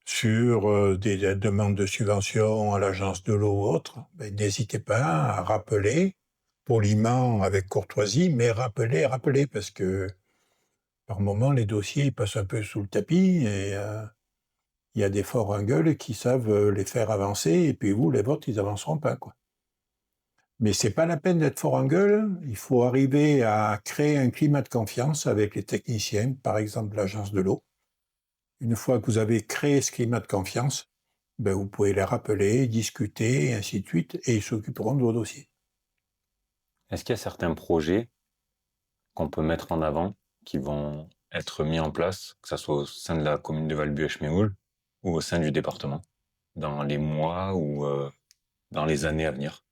sur des demandes de subventions à l'agence de l'eau ou autre, ben, n'hésitez pas à rappeler, poliment, avec courtoisie, mais rappelez, parce que par moment, les dossiers ils passent un peu sous le tapis et il y a des forts en gueule qui savent les faire avancer, et puis vous, les vôtres, ils avanceront pas, quoi. Mais c'est pas la peine d'être fort en gueule, il faut arriver à créer un climat de confiance avec les techniciens, par exemple l'agence de l'eau. Une fois que vous avez créé ce climat de confiance, ben vous pouvez les rappeler, discuter, et ainsi de suite, et ils s'occuperont de vos dossiers. Est-ce qu'il y a certains projets qu'on peut mettre en avant, qui vont être mis en place, que ce soit au sein de la commune de Valbuech-Méoul ou au sein du département, dans les mois ou dans les années à venir?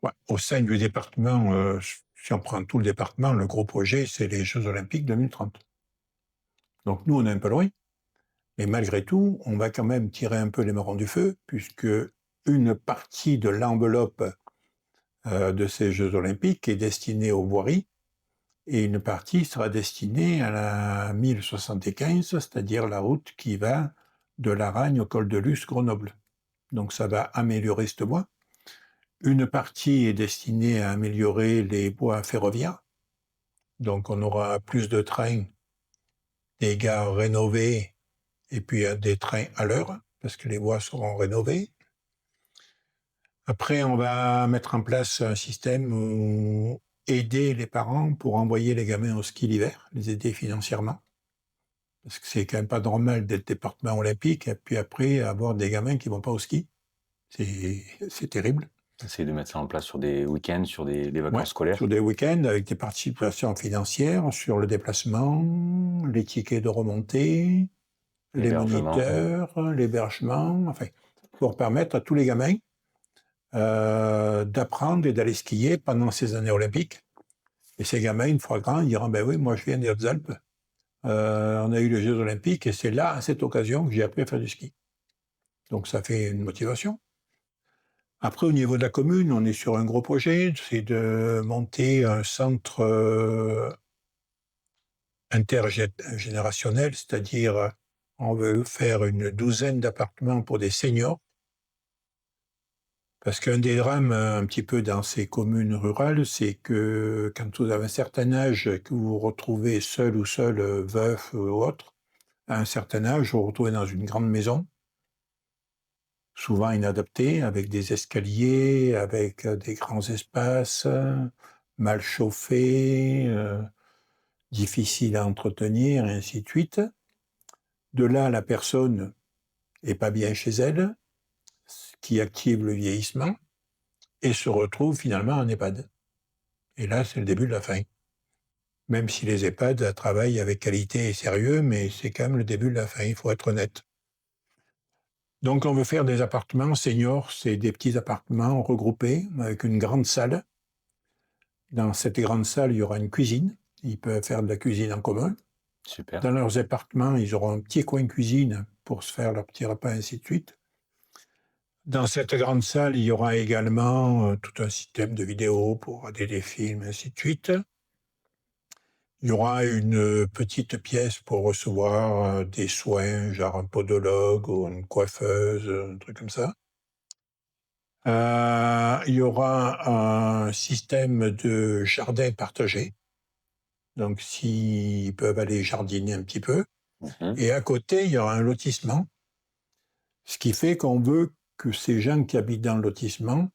Ouais. Au sein du département, si on prend tout le département, le gros projet, c'est les Jeux Olympiques 2030. Donc nous, on est un peu loin, mais malgré tout, on va quand même tirer un peu les marrons du feu, puisque une partie de l'enveloppe de ces Jeux Olympiques est destinée aux voiries, et une partie sera destinée à la 1075, c'est-à-dire la route qui va de Laragne au col de Luz, Grenoble. Donc ça va améliorer cette voie. Une partie est destinée à améliorer les voies ferroviaires. Donc on aura plus de trains, des gares rénovées, et puis des trains à l'heure, parce que les voies seront rénovées. Après, on va mettre en place un système où aider les parents pour envoyer les gamins au ski l'hiver, les aider financièrement. Parce que c'est quand même pas normal d'être département olympique et puis après avoir des gamins qui vont pas au ski. C'est terrible. Essayer de mettre ça en place sur des week-ends, sur des Ouais, vacances scolaires. sur des week-ends avec des participations financières sur le déplacement, les tickets de remontée, les L'hébergement. moniteurs, l'hébergement, enfin, pour permettre à tous les gamins d'apprendre et d'aller skier pendant ces années olympiques. Et ces gamins, une fois grands, ils diront, ben oui, moi je viens des Hautes-Alpes, on a eu les Jeux Olympiques et c'est là, à cette occasion, que j'ai appris à faire du ski. Donc ça fait une motivation. Après, au niveau de la commune, on est sur un gros projet, c'est de monter un centre intergénérationnel, c'est-à-dire on veut faire une douzaine d'appartements pour des seniors. Parce qu'un des drames un petit peu dans ces communes rurales, c'est que quand vous avez un certain âge, que vous vous retrouvez seul ou seul, veuf ou autre, à un certain âge, vous vous retrouvez dans une grande maison, souvent inadaptée, avec des escaliers, avec des grands espaces, mal chauffés, difficiles à entretenir, et ainsi de suite. De là, la personne n'est pas bien chez elle, ce qui active le vieillissement, et se retrouve finalement en EHPAD. Et là, c'est le début de la fin. Même si les EHPAD travaillent avec qualité et sérieux, mais c'est quand même le début de la fin, il faut être honnête. Donc on veut faire des appartements seniors, c'est des petits appartements regroupés avec une grande salle. Dans cette grande salle, il y aura une cuisine, ils peuvent faire de la cuisine en commun. Super. Dans leurs appartements, ils auront un petit coin cuisine pour se faire leurs petits repas, ainsi de suite. Dans cette grande salle, il y aura également tout un système de vidéos pour regarder des films, ainsi de suite. Il y aura une petite pièce pour recevoir des soins, genre un podologue ou une coiffeuse, un truc comme ça. Il y aura un système de jardin partagé. Donc, s'ils peuvent aller jardiner un petit peu. Mhm. Et à côté, il y aura un lotissement. Ce qui fait qu'on veut que ces gens qui habitent dans le lotissement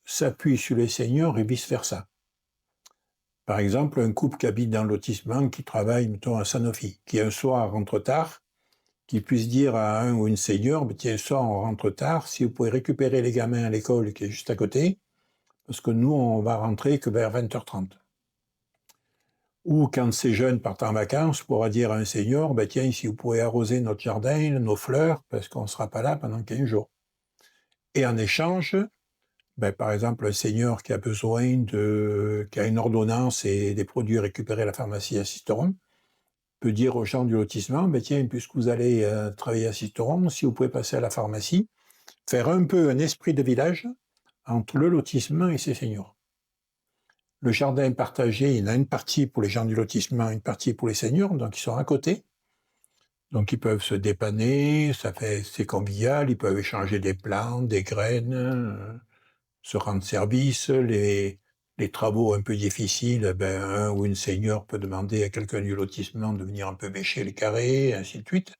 s'appuient sur les seniors et vice-versa. Par exemple, un couple qui habite dans le lotissement, qui travaille, mettons, à Sanofi, qui un soir rentre tard, qui puisse dire à un ou une senior, tiens, ce soir on rentre tard, si vous pouvez récupérer les gamins à l'école qui est juste à côté, parce que nous, on va rentrer que vers 20h30. Ou quand ces jeunes partent en vacances, on pourra dire à un senior, ben tiens, si vous pouvez arroser notre jardin, nos fleurs, parce qu'on ne sera pas là pendant 15 jours. Et en échange, ben, par exemple, un senior qui a qui a une ordonnance et des produits récupérés à la pharmacie à Sisteron, peut dire aux gens du lotissement, ben tiens, puisque vous allez travailler à Sisteron, si vous pouvez passer à la pharmacie, faire un peu un esprit de village entre le lotissement et ses seniors. Le jardin partagé, il y en a une partie pour les gens du lotissement, une partie pour les seniors, donc ils sont à côté. Donc ils peuvent se dépanner, c'est convivial, ils peuvent échanger des plantes, des graines, se rendre service, les travaux un peu difficiles, ben, un ou une senior peut demander à quelqu'un du lotissement de venir un peu bêcher les carrés, et ainsi de suite.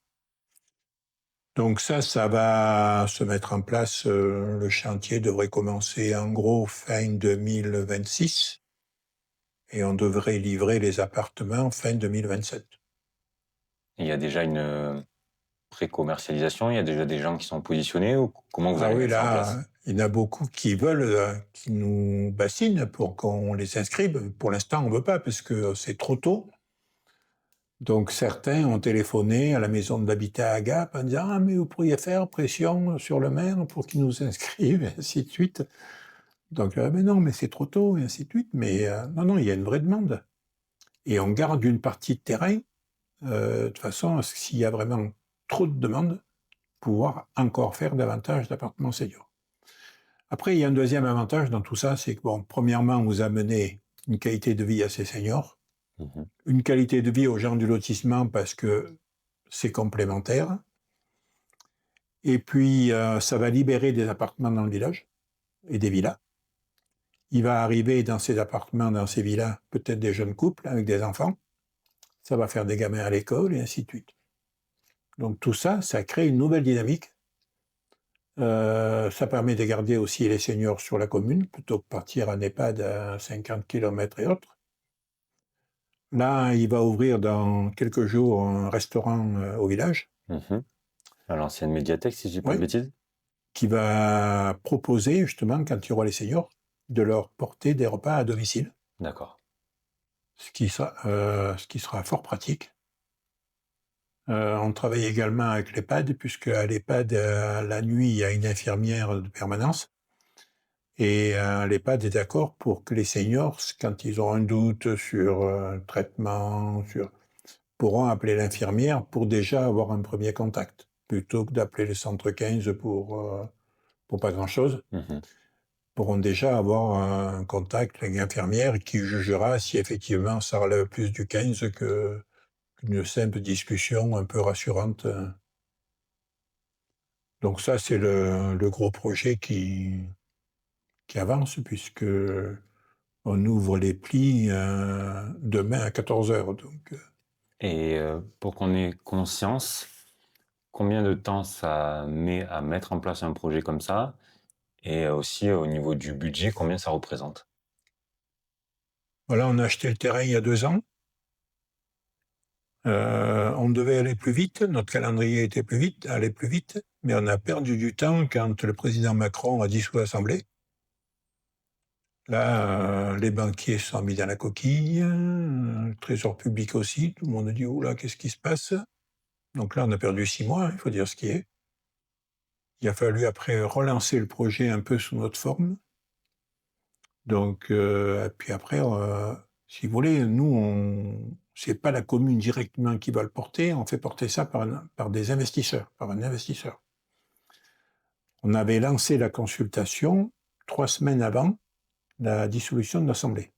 Donc ça va se mettre en place. Le chantier devrait commencer en gros fin 2026 et on devrait livrer les appartements fin 2027. Il y a déjà une pré-commercialisation, il y a déjà des gens qui sont positionnés ou comment vous allez mettre ça en place? Il y en a beaucoup qui veulent, qui nous bassinent pour qu'on les inscrive. Pour l'instant, on ne veut pas parce que c'est trop tôt. Donc certains ont téléphoné à la maison de l'habitat à Gap en disant « Ah, mais vous pourriez faire pression sur le maire pour qu'il nous inscrive » et ainsi de suite. Donc, mais non, mais c'est trop tôt, et ainsi de suite. Mais non, il y a une vraie demande. Et on garde une partie de terrain, de toute façon, s'il y a vraiment trop de demandes, pouvoir encore faire davantage d'appartements seniors. Après, il y a un deuxième avantage dans tout ça, c'est que, bon, premièrement, vous amenez une qualité de vie à ces seniors, une qualité de vie aux gens du lotissement parce que c'est complémentaire. Et puis, ça va libérer des appartements dans le village et des villas. Il va arriver dans ces appartements, dans ces villas, peut-être des jeunes couples avec des enfants. Ça va faire des gamins à l'école et ainsi de suite. Donc tout ça, ça crée une nouvelle dynamique. Ça permet de garder aussi les seniors sur la commune, plutôt que partir en EHPAD à 50 km et autres. Là, il va ouvrir dans quelques jours un restaurant au village. À l'ancienne médiathèque, si je dis pas de bêtises. Qui va proposer, justement, quand il y aura les seniors, de leur porter des repas à domicile. D'accord. Ce qui sera fort pratique. On travaille également avec l'EHPAD, puisque à l'EHPAD, la nuit, il y a une infirmière de permanence. Et l'EHPAD est d'accord pour que les seniors, quand ils ont un doute sur un traitement, pourront appeler l'infirmière pour déjà avoir un premier contact, plutôt que d'appeler le centre 15 pour pas grand-chose. Pourront déjà avoir un contact avec l'infirmière qui jugera si effectivement ça relève plus du 15 qu'une simple discussion un peu rassurante. Donc ça, c'est le gros projet qui avance, puisque on ouvre les plis demain à 14h. Et pour qu'on ait conscience, combien de temps ça met à mettre en place un projet comme ça? Et aussi au niveau du budget, combien ça représente? Voilà, on a acheté le terrain il y a 2 ans. On devait aller plus vite, notre calendrier allait plus vite, mais on a perdu du temps quand le président Macron a dissous l'Assemblée. Là, les banquiers se sont mis dans la coquille, le Trésor public aussi, tout le monde a dit « Oula, qu'est-ce qui se passe ?» Donc là, on a perdu 6 mois, il faut dire ce qui est. Il a fallu après relancer le projet un peu sous notre forme. Donc, puis après, si vous voulez, nous, c'est pas la commune directement qui va le porter, on fait porter ça par des investisseurs, par un investisseur. On avait lancé la consultation 3 semaines avant la dissolution de l'Assemblée.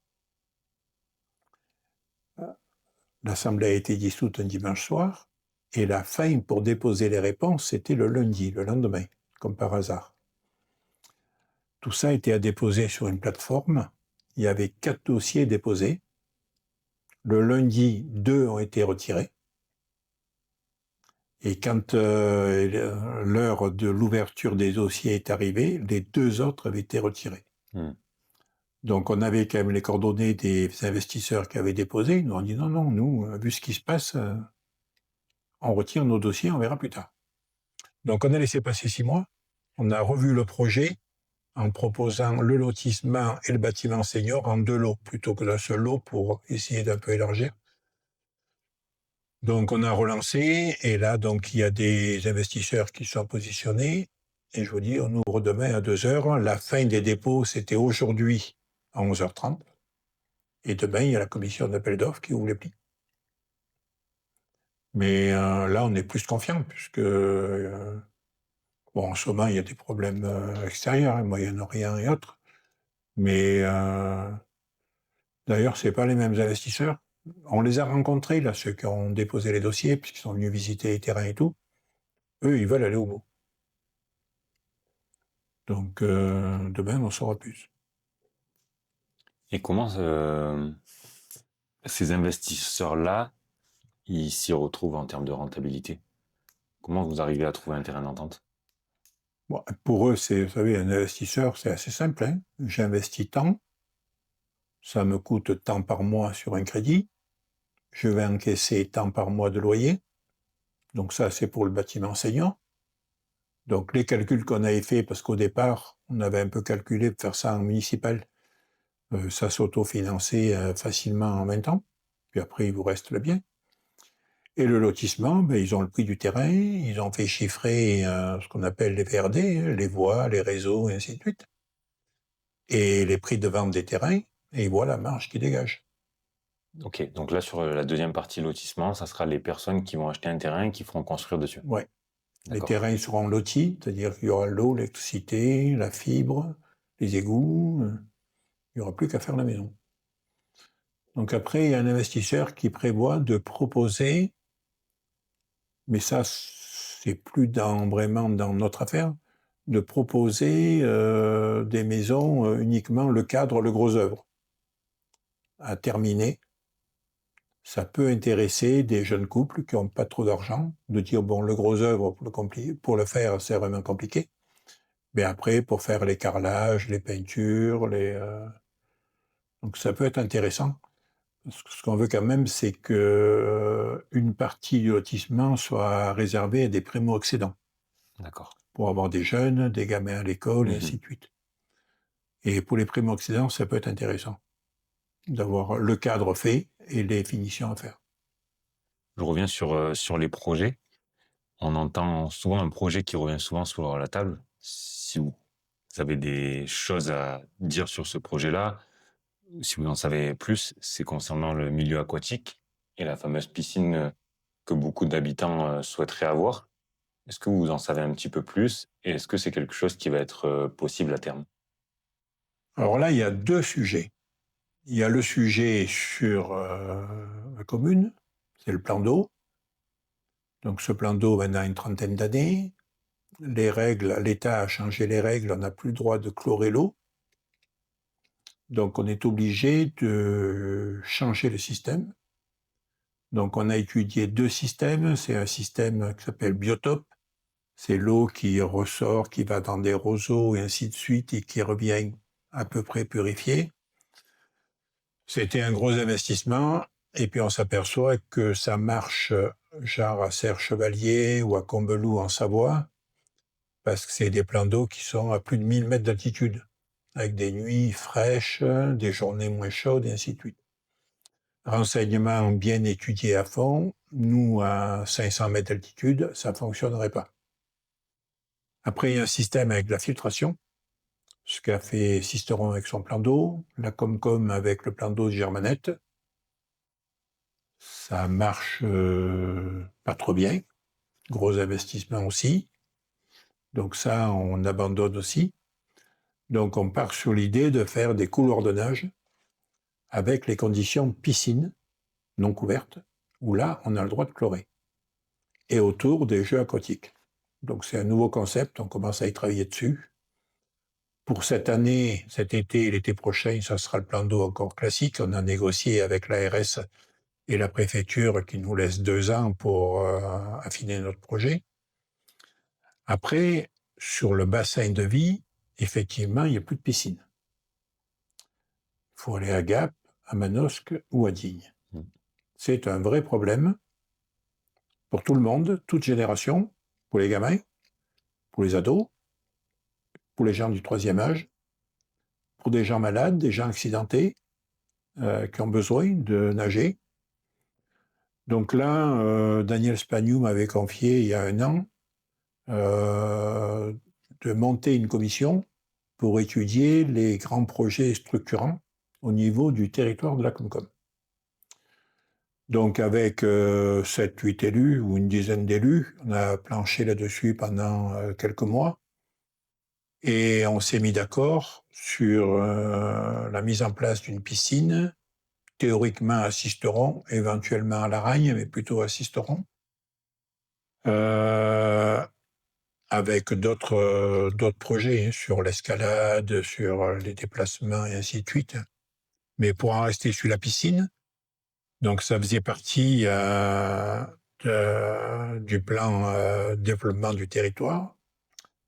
L'Assemblée a été dissoute un dimanche soir, et la fin pour déposer les réponses, c'était le lundi, le lendemain, comme par hasard. Tout ça a été à déposer sur une plateforme. Il y avait 4 dossiers déposés. Le lundi, 2 ont été retirés. Et quand l'heure de l'ouverture des dossiers est arrivée, les 2 autres avaient été retirés. Donc on avait quand même les coordonnées des investisseurs qui avaient déposé. Ils nous ont dit non, nous, vu ce qui se passe, on retire nos dossiers, on verra plus tard. Donc on a laissé passer 6 mois. On a revu le projet. en proposant le lotissement et le bâtiment senior en 2 lots, plutôt que d'un seul lot pour essayer d'un peu élargir. Donc, on a relancé, et là, donc, il y a des investisseurs qui sont positionnés, et je vous dis, on ouvre demain à 2h. La fin des dépôts, c'était aujourd'hui à 11h30, et demain, il y a la commission d'appel d'offres qui ouvre les plis. Mais là, on est plus confiant, puisque, bon, en ce moment, il y a des problèmes extérieurs, Moyen-Orient et autres, mais d'ailleurs, c'est pas les mêmes investisseurs. On les a rencontrés, là, ceux qui ont déposé les dossiers, puisqu'ils sont venus visiter les terrains et tout. Eux, ils veulent aller au bout. Donc, demain, on saura plus. Et comment ces investisseurs-là, ils s'y retrouvent en termes de rentabilité? Comment vous arrivez à trouver un terrain d'entente? Bon, pour eux, vous savez, un investisseur, c'est assez simple, hein. J'investis tant, ça me coûte tant par mois sur un crédit, je vais encaisser tant par mois de loyer, donc ça, c'est pour le bâtiment senior. Donc, les calculs qu'on avait faits, parce qu'au départ, on avait un peu calculé pour faire ça en municipal, ça s'autofinançait facilement en 20 ans, puis après, il vous reste le bien. Et le lotissement, ben, ils ont le prix du terrain, ils ont fait chiffrer ce qu'on appelle les VRD, les voies, les réseaux, et ainsi de suite. Et les prix de vente des terrains, et ils voient la marge qui dégage. Ok, donc là, sur la deuxième partie lotissement, ça sera les personnes qui vont acheter un terrain et qui feront construire dessus. Ouais. Les D'accord. terrains seront lotis, c'est-à-dire qu'il y aura l'eau, l'électricité, la fibre, les égouts, il n'y aura plus qu'à faire la maison. Donc après, il y a un investisseur qui prévoit de proposer, mais ça, c'est plus vraiment dans notre affaire, de proposer des maisons uniquement le cadre, le gros œuvre à terminer. Ça peut intéresser des jeunes couples qui n'ont pas trop d'argent, de dire, bon, le gros œuvre, pour le faire, c'est vraiment compliqué. Mais après, pour faire les carrelages, les peintures, donc ça peut être intéressant. Parce que ce qu'on veut quand même, c'est que une partie du lotissement soit réservée à des primo-accédants, D'accord. pour avoir des jeunes, des gamins à l'école, et ainsi de suite. Et pour les primo-accédants, ça peut être intéressant d'avoir le cadre fait et les finitions à faire. Je reviens sur les projets. On entend souvent un projet qui revient souvent sur la table. Si vous avez des choses à dire sur ce projet-là, si vous en savez plus, c'est concernant le milieu aquatique et la fameuse piscine que beaucoup d'habitants souhaiteraient avoir. Est-ce que vous en savez un petit peu plus et est-ce que c'est quelque chose qui va être possible à terme? Alors là, il y a 2 sujets. Il y a le sujet sur la commune, c'est le plan d'eau. Donc ce plan d'eau, maintenant, a une trentaine d'années. Les règles, l'État a changé les règles, on n'a plus le droit de chlorer l'eau. Donc on est obligé de changer le système. Donc on a étudié 2 systèmes. C'est un système qui s'appelle biotope. C'est l'eau qui ressort, qui va dans des roseaux et ainsi de suite et qui revient à peu près purifiée. C'était un gros investissement et puis on s'aperçoit que ça marche genre à Serre-Chevalier ou à Combelou en Savoie parce que c'est des plans d'eau qui sont à plus de 1000 mètres d'altitude avec des nuits fraîches, des journées moins chaudes et ainsi de suite. Renseignements bien étudiés à fond. Nous, à 500 mètres d'altitude, ça ne fonctionnerait pas. Après, il y a un système avec la filtration, ce qu'a fait Sisteron avec son plan d'eau, la Comcom avec le plan d'eau de Germanette. Ça marche pas trop bien. Gros investissement aussi. Donc ça, on abandonne aussi. Donc on part sur l'idée de faire des couloirs de nage avec les conditions piscine non couvertes, où là, on a le droit de chlorer. Et autour des jeux aquatiques. Donc c'est un nouveau concept, on commence à y travailler dessus. Pour cette année, cet été et l'été prochain, ça sera le plan d'eau encore classique. On a négocié avec l'ARS et la préfecture qui nous laisse 2 ans pour affiner notre projet. Après, sur le bassin de vie, effectivement, il n'y a plus de piscine. Il faut aller à Gap, à Manosque ou à Digne. C'est un vrai problème pour tout le monde, toute génération, pour les gamins, pour les ados, pour les gens du troisième âge, pour des gens malades, des gens accidentés, qui ont besoin de nager. Donc là, Daniel Spagnou m'avait confié il y a 1 an de monter une commission pour étudier les grands projets structurants au niveau du territoire de la Comcom. Donc avec 7-8 élus ou une dizaine d'élus, on a planché là-dessus pendant quelques mois et on s'est mis d'accord sur la mise en place d'une piscine, théoriquement à Sisteron, éventuellement à Laragne, mais plutôt à Sisteron, avec d'autres projets sur l'escalade, sur les déplacements et ainsi de suite. Mais pour en rester sur la piscine, donc ça faisait partie du plan développement du territoire.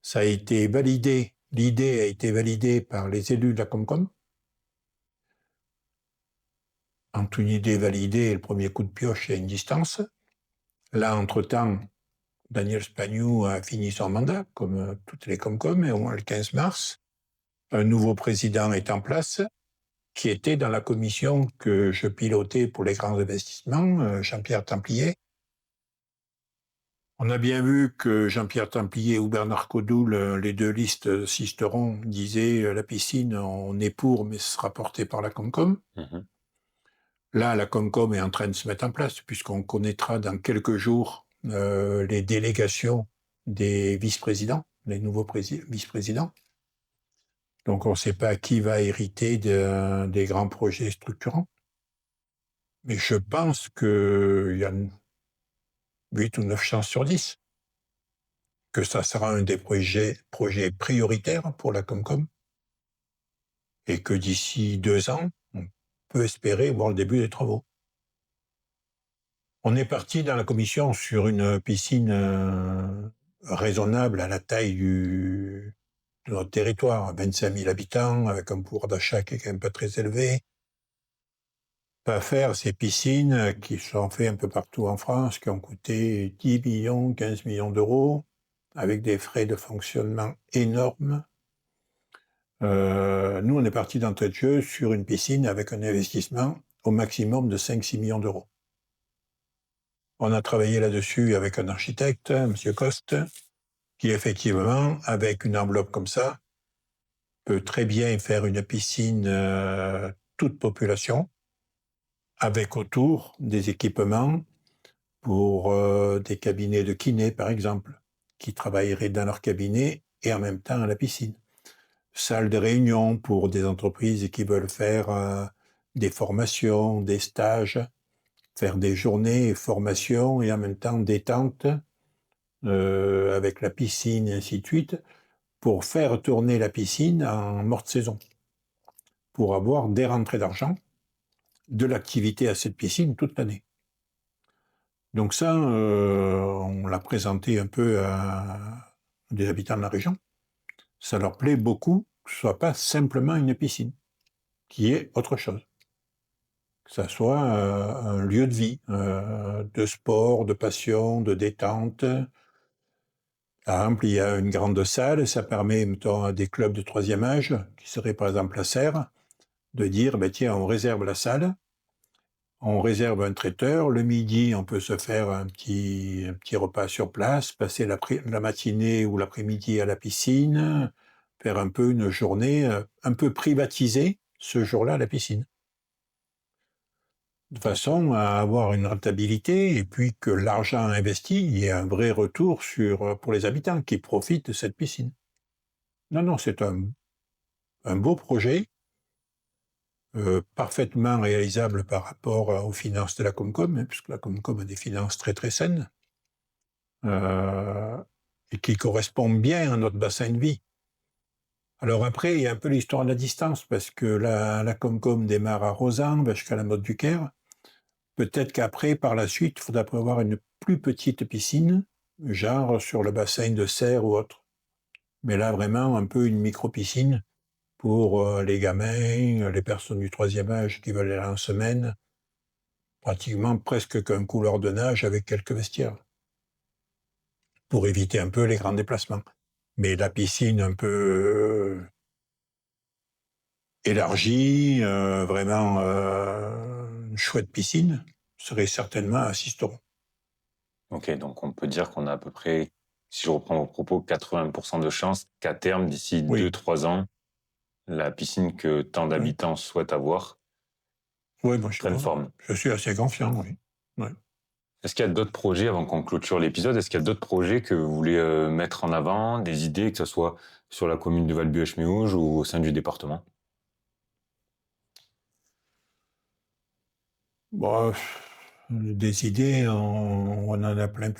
Ça a été validé, l'idée a été validée par les élus de la Comcom. Entre une idée validée et le premier coup de pioche, il y a une distance. Là, entre-temps, Daniel Spagnou a fini son mandat, comme toutes les Comcom, et au moins le 15 mars. Un nouveau président est en place, qui était dans la commission que je pilotais pour les grands investissements, Jean-Pierre Templier. On a bien vu que Jean-Pierre Templier ou Bernard Codoul, les deux listes Sisteron, disaient la piscine, on est pour, mais ce sera porté par la Comcom. Là, la Comcom est en train de se mettre en place, puisqu'on connaîtra dans quelques jours les délégations des vice-présidents, les nouveaux vice-présidents. Donc on ne sait pas qui va hériter des grands projets structurants. Mais je pense qu'il y a 8 ou 9 chances sur 10 que ça sera un des projets prioritaires pour la Comcom et que d'ici 2 ans, on peut espérer voir le début des travaux. On est parti dans la commission sur une piscine raisonnable à la taille de notre territoire, 25 000 habitants, avec un pouvoir d'achat qui est quand même pas très élevé. Pas faire ces piscines qui sont faites un peu partout en France, qui ont coûté 10 millions, 15 millions d'euros, avec des frais de fonctionnement énormes. Nous, on est parti d'entrée de jeu sur une piscine avec un investissement au maximum de 5-6 millions d'euros. On a travaillé là-dessus avec un architecte, M. Coste, qui effectivement, avec une enveloppe comme ça, peut très bien faire une piscine toute population, avec autour des équipements pour des cabinets de kiné, par exemple, qui travailleraient dans leur cabinet et en même temps à la piscine. Salle de réunion pour des entreprises qui veulent faire des formations, des stages, faire des journées formation et en même temps détente avec la piscine et ainsi de suite, pour faire tourner la piscine en morte saison, pour avoir des rentrées d'argent, de l'activité à cette piscine toute l'année. Donc ça, on l'a présenté un peu à des habitants de la région. Ça leur plaît beaucoup que ce soit pas simplement une piscine, qui est autre chose. Que ça soit un lieu de vie, de sport, de passion, de détente. Par exemple, il y a une grande salle, ça permet, mettons, à des clubs de troisième âge, qui seraient par exemple à Serres, de dire, ben tiens, on réserve la salle, on réserve un traiteur, le midi, on peut se faire un petit repas sur place, passer la matinée ou l'après-midi à la piscine, faire un peu une journée, un peu privatisée, ce jour-là, à la piscine. De façon à avoir une rentabilité et puis que l'argent investi, il y ait un vrai retour pour les habitants qui profitent de cette piscine. Non, c'est un beau projet, parfaitement réalisable par rapport aux finances de la Comcom, puisque la Comcom a des finances très très saines, et qui correspondent bien à notre bassin de vie. Alors après, il y a un peu l'histoire de la distance, parce que la Comcom démarre à Rozan, va jusqu'à la Motte du Caire. Peut-être qu'après, par la suite, il faudra prévoir une plus petite piscine, genre sur le bassin de Serres ou autre. Mais là, vraiment, un peu une micro-piscine pour les gamins, les personnes du troisième âge qui veulent aller en semaine. Pratiquement presque qu'un couloir de nage avec quelques vestiaires. Pour éviter un peu les grands déplacements. Mais la piscine un peu élargie, vraiment une chouette piscine, serait certainement à Sisteron. Ok, donc on peut dire qu'on a à peu près, si je reprends vos propos, 80% de chances qu'à terme, d'ici Oui. 2-3 ans, la piscine que tant d'habitants souhaitent avoir Oui, prenne forme. je suis assez confiant, oui. Ouais. Est-ce qu'il y a d'autres projets, avant qu'on clôture l'épisode, est-ce qu'il y a d'autres projets que vous voulez mettre en avant, des idées, que ce soit sur la commune de Valbuech-Méouge ou au sein du département? Bon, des idées, on en a plein.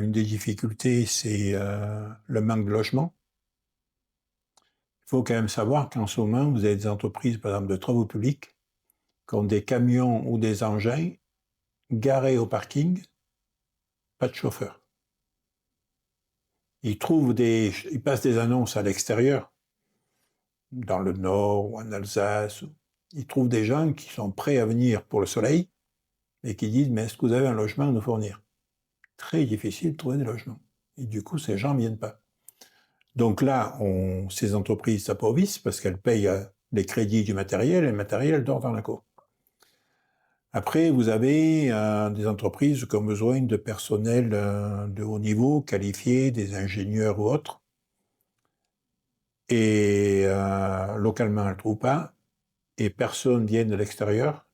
Une des difficultés, c'est le manque de logement. Il faut quand même savoir qu'en ce moment, vous avez des entreprises, par exemple, de travaux publics, qui ont des camions ou des engins garés au parking, pas de chauffeur. Ils passent des annonces à l'extérieur, dans le Nord ou en Alsace. Ils trouvent des gens qui sont prêts à venir pour le soleil et qui disent, mais est-ce que vous avez un logement à nous fournir? Très difficile de trouver des logements. Et du coup, ces gens ne viennent pas. Donc là, ces entreprises s'appauvissent parce qu'elles payent les crédits du matériel et le matériel dort dans la cour. Après, vous avez des entreprises qui ont besoin de personnel de haut niveau, qualifié, des ingénieurs ou autres. Et localement, elles ne trouvent pas. Et personne vient de l'extérieur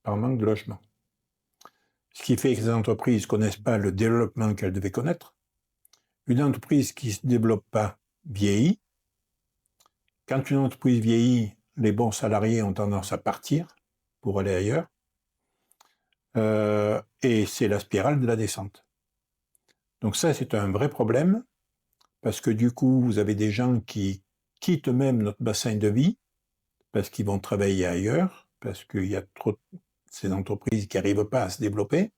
par manque de logement. Ce qui fait que ces entreprises ne connaissent pas le développement qu'elles devaient connaître. Une entreprise qui ne se développe pas vieillit. Quand une entreprise vieillit, les bons salariés ont tendance à partir pour aller ailleurs. Et c'est la spirale de la descente. Donc ça, c'est un vrai problème, parce que du coup, vous avez des gens qui quittent même notre bassin de vie, parce qu'ils vont travailler ailleurs, parce qu'il y a trop de ces entreprises qui n'arrivent pas à se développer.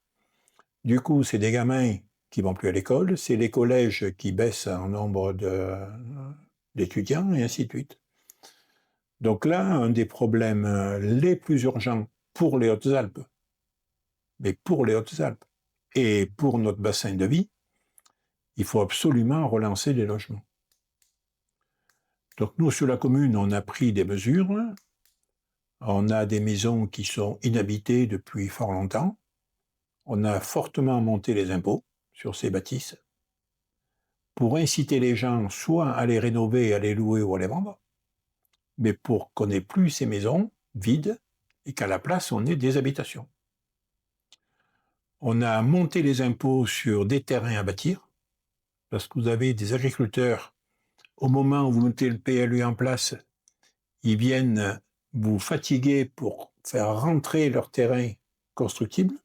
Du coup, c'est des gamins qui vont plus à l'école, c'est les collèges qui baissent en nombre d'étudiants, et ainsi de suite. Donc là, un des problèmes les plus urgents pour les Hautes-Alpes, mais pour les Hautes-Alpes et pour notre bassin de vie, il faut absolument relancer les logements. Donc nous, sur la commune, on a pris des mesures. On a des maisons qui sont inhabitées depuis fort longtemps. On a fortement monté les impôts sur ces bâtisses pour inciter les gens soit à les rénover, à les louer ou à les vendre, mais pour qu'on n'ait plus ces maisons vides et qu'à la place, on ait des habitations. On a monté les impôts sur des terrains à bâtir, parce que vous avez des agriculteurs, au moment où vous mettez le PLU en place, ils viennent vous fatiguer pour faire rentrer leur terrain constructible.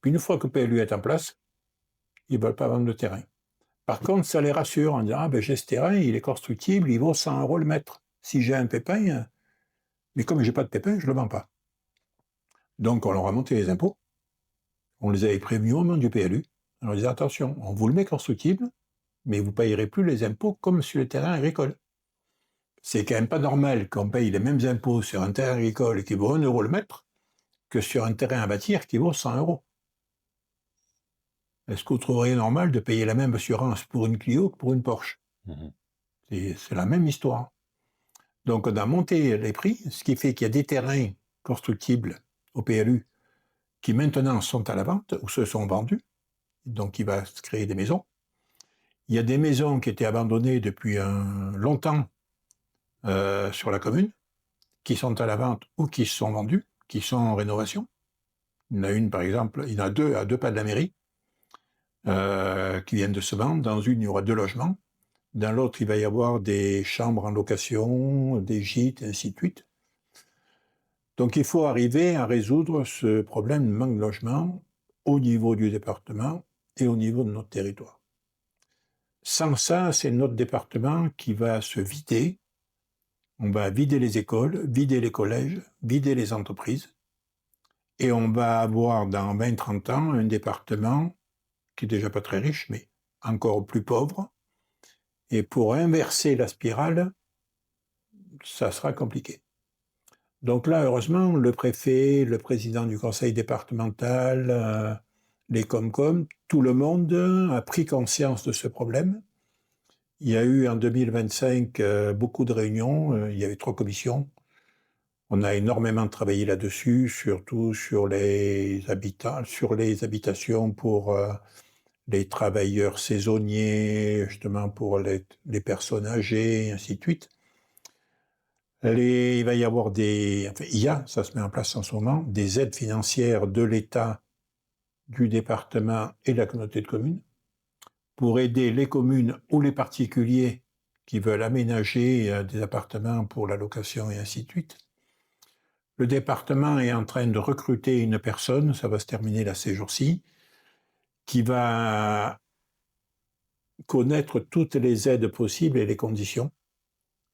Puis une fois que le PLU est en place, ils ne veulent pas vendre le terrain. Par contre, ça les rassure en disant « Ah ben j'ai ce terrain, il est constructible, il vaut 100 € le mètre. Si j'ai un pépin, mais comme je n'ai pas de pépin, je ne le vends pas. » Donc on leur a monté les impôts. On les avait prévenus au moment du PLU. On leur disait « Attention, on vous le met constructible, mais vous ne payerez plus les impôts comme sur les terrains agricoles. » C'est quand même pas normal qu'on paye les mêmes impôts sur un terrain agricole qui vaut 1 € le mètre que sur un terrain à bâtir qui vaut 100 €. Est-ce que vous trouveriez normal de payer la même assurance pour une Clio que pour une Porsche? C'est la même histoire. Donc on a monté les prix, ce qui fait qu'il y a des terrains constructibles au PLU qui maintenant sont à la vente ou se sont vendus, donc il va se créer des maisons. Il y a des maisons qui étaient abandonnées depuis longtemps sur la commune, qui sont à la vente ou qui se sont vendues, qui sont en rénovation. Il y en a une, par exemple, il y en a deux à 2 pas de la mairie, qui viennent de se vendre. Dans une, il y aura 2 logements. Dans l'autre, il va y avoir des chambres en location, des gîtes, et ainsi de suite. Donc il faut arriver à résoudre ce problème de manque de logement au niveau du département et au niveau de notre territoire. Sans ça, c'est notre département qui va se vider. On va vider les écoles, vider les collèges, vider les entreprises. Et on va avoir dans 20-30 ans un département qui est déjà pas très riche, mais encore plus pauvre. Et pour inverser la spirale, ça sera compliqué. Donc là, heureusement, le préfet, le président du conseil départemental, les Comcom, tout le monde a pris conscience de ce problème Il y a eu en 2025 beaucoup de réunions, il y avait 3 commissions. On a énormément travaillé là-dessus, surtout sur les habitations pour les travailleurs saisonniers, justement pour les personnes âgées, et ainsi de suite. Il va y avoir ça se met en place en ce moment, des aides financières de l'État, du département et de la communauté de communes pour aider les communes ou les particuliers qui veulent aménager des appartements pour la location et ainsi de suite. Le département est en train de recruter une personne, ça va se terminer là ces jours-ci, qui va connaître toutes les aides possibles et les conditions.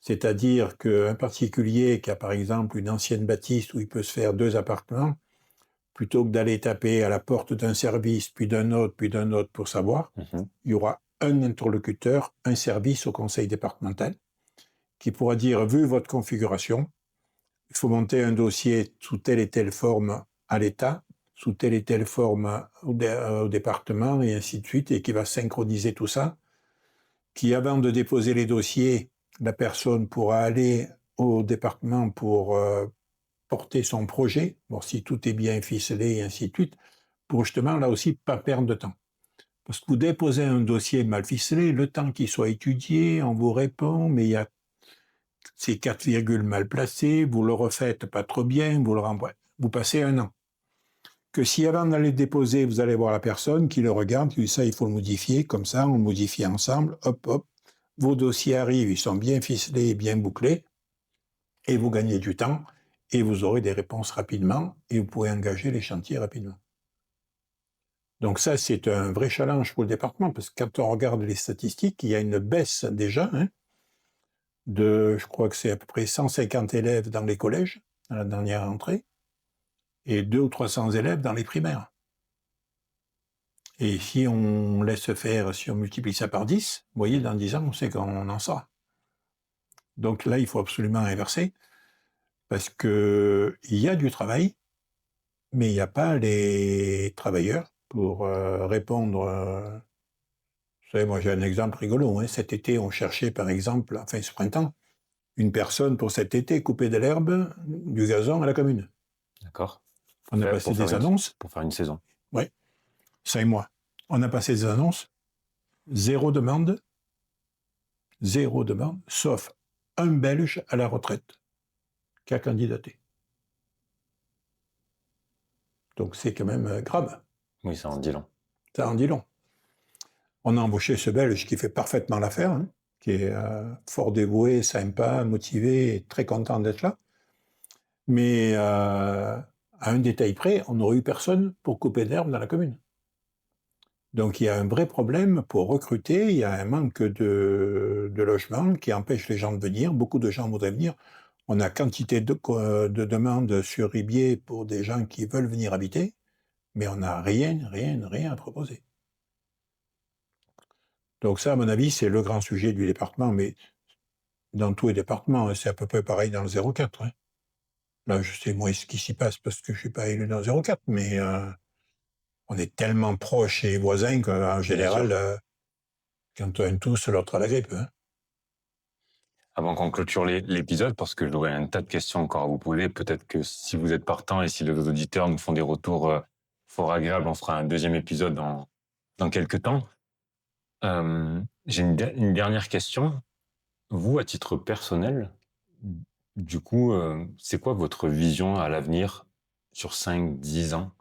C'est-à-dire qu'un particulier qui a par exemple une ancienne bâtisse où il peut se faire 2 appartements, plutôt que d'aller taper à la porte d'un service, puis d'un autre pour savoir, il y aura un interlocuteur, un service au conseil départemental, qui pourra dire, vu votre configuration, il faut monter un dossier sous telle et telle forme à l'État, sous telle et telle forme au département, et ainsi de suite, et qui va synchroniser tout ça, qui, avant de déposer les dossiers, la personne pourra aller au département pour porter son projet, voir si tout est bien ficelé, et ainsi de suite, pour justement, là aussi, pas perdre de temps. Parce que vous déposez un dossier mal ficelé, le temps qu'il soit étudié, on vous répond, mais il y a ces 4 virgules mal placées, vous le refaites pas trop bien, vous le renvoyez. Vous passez 1 an. Que si avant d'aller le déposer, vous allez voir la personne qui le regarde, qui dit ça, il faut le modifier, comme ça, on le modifie ensemble, hop, hop. Vos dossiers arrivent, ils sont bien ficelés, bien bouclés, et vous gagnez du temps, et vous aurez des réponses rapidement, et vous pouvez engager les chantiers rapidement. Donc ça, c'est un vrai challenge pour le département, parce que quand on regarde les statistiques, il y a une baisse déjà, je crois que c'est à peu près 150 élèves dans les collèges, à la dernière rentrée, et 200 ou 300 élèves dans les primaires. Et si on laisse faire, si on multiplie ça par 10, vous voyez, dans 10 ans, on sait qu'on en sort. Donc là, il faut absolument inverser, parce qu'il y a du travail, mais il n'y a pas les travailleurs pour répondre. Vous savez, moi j'ai un exemple rigolo. Cet été, on cherchait par exemple, enfin ce printemps, une personne pour cet été couper de l'herbe, du gazon à la commune. D'accord. On a passé des annonces. Pour faire une saison. Oui, 5 mois. On a passé des annonces, zéro demande, sauf un Belge à la retraite qui a candidaté. Donc c'est quand même grave. Oui, ça en dit long. Ça en dit long. On a embauché ce Belge qui fait parfaitement l'affaire, qui est fort dévoué, sympa, motivé, et très content d'être là. Mais à un détail près, on n'aurait eu personne pour couper d'herbe dans la commune. Donc il y a un vrai problème pour recruter, il y a un manque de logements qui empêche les gens de venir. Beaucoup de gens voudraient venir. On a quantité de demandes sur Ribier pour des gens qui veulent venir habiter, mais on n'a rien à proposer. Donc ça, à mon avis, c'est le grand sujet du département, mais dans tous les départements, c'est à peu près pareil dans le 04. Là, je sais moins ce qui s'y passe parce que je ne suis pas élu dans le 04, mais on est tellement proches et voisins qu'en général, quand on a tous, l'autre a la grippe. Avant qu'on clôture l'épisode, parce que j'aurais un tas de questions encore à vous poser, peut-être que si vous êtes partant et si les auditeurs nous font des retours fort agréables, on fera un deuxième épisode dans quelques temps. J'ai une dernière question. Vous, à titre personnel, du coup, c'est quoi votre vision à l'avenir sur 5-10 ans?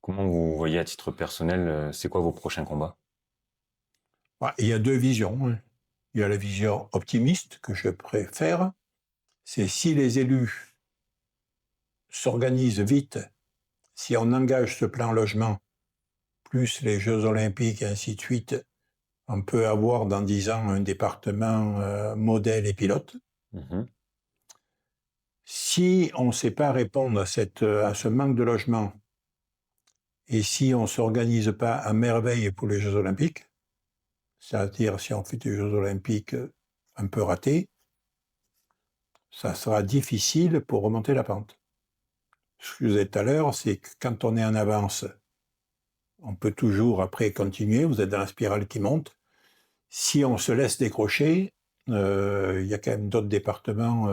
Comment vous voyez à titre personnel, c'est quoi vos prochains combats? Il y a 2 visions. Il y a la vision optimiste que je préfère, c'est si les élus s'organisent vite, si on engage ce plan logement, plus les Jeux Olympiques et ainsi de suite, on peut avoir dans 10 ans un département modèle et pilote. Si on ne sait pas répondre à ce manque de logement, et si on ne s'organise pas à merveille pour les Jeux Olympiques, c'est-à-dire si on fait des Jeux Olympiques un peu ratés, ça sera difficile pour remonter la pente. Ce que je disais tout à l'heure, c'est que quand on est en avance, on peut toujours après continuer, vous êtes dans la spirale qui monte. Si on se laisse décrocher, il y a quand même d'autres départements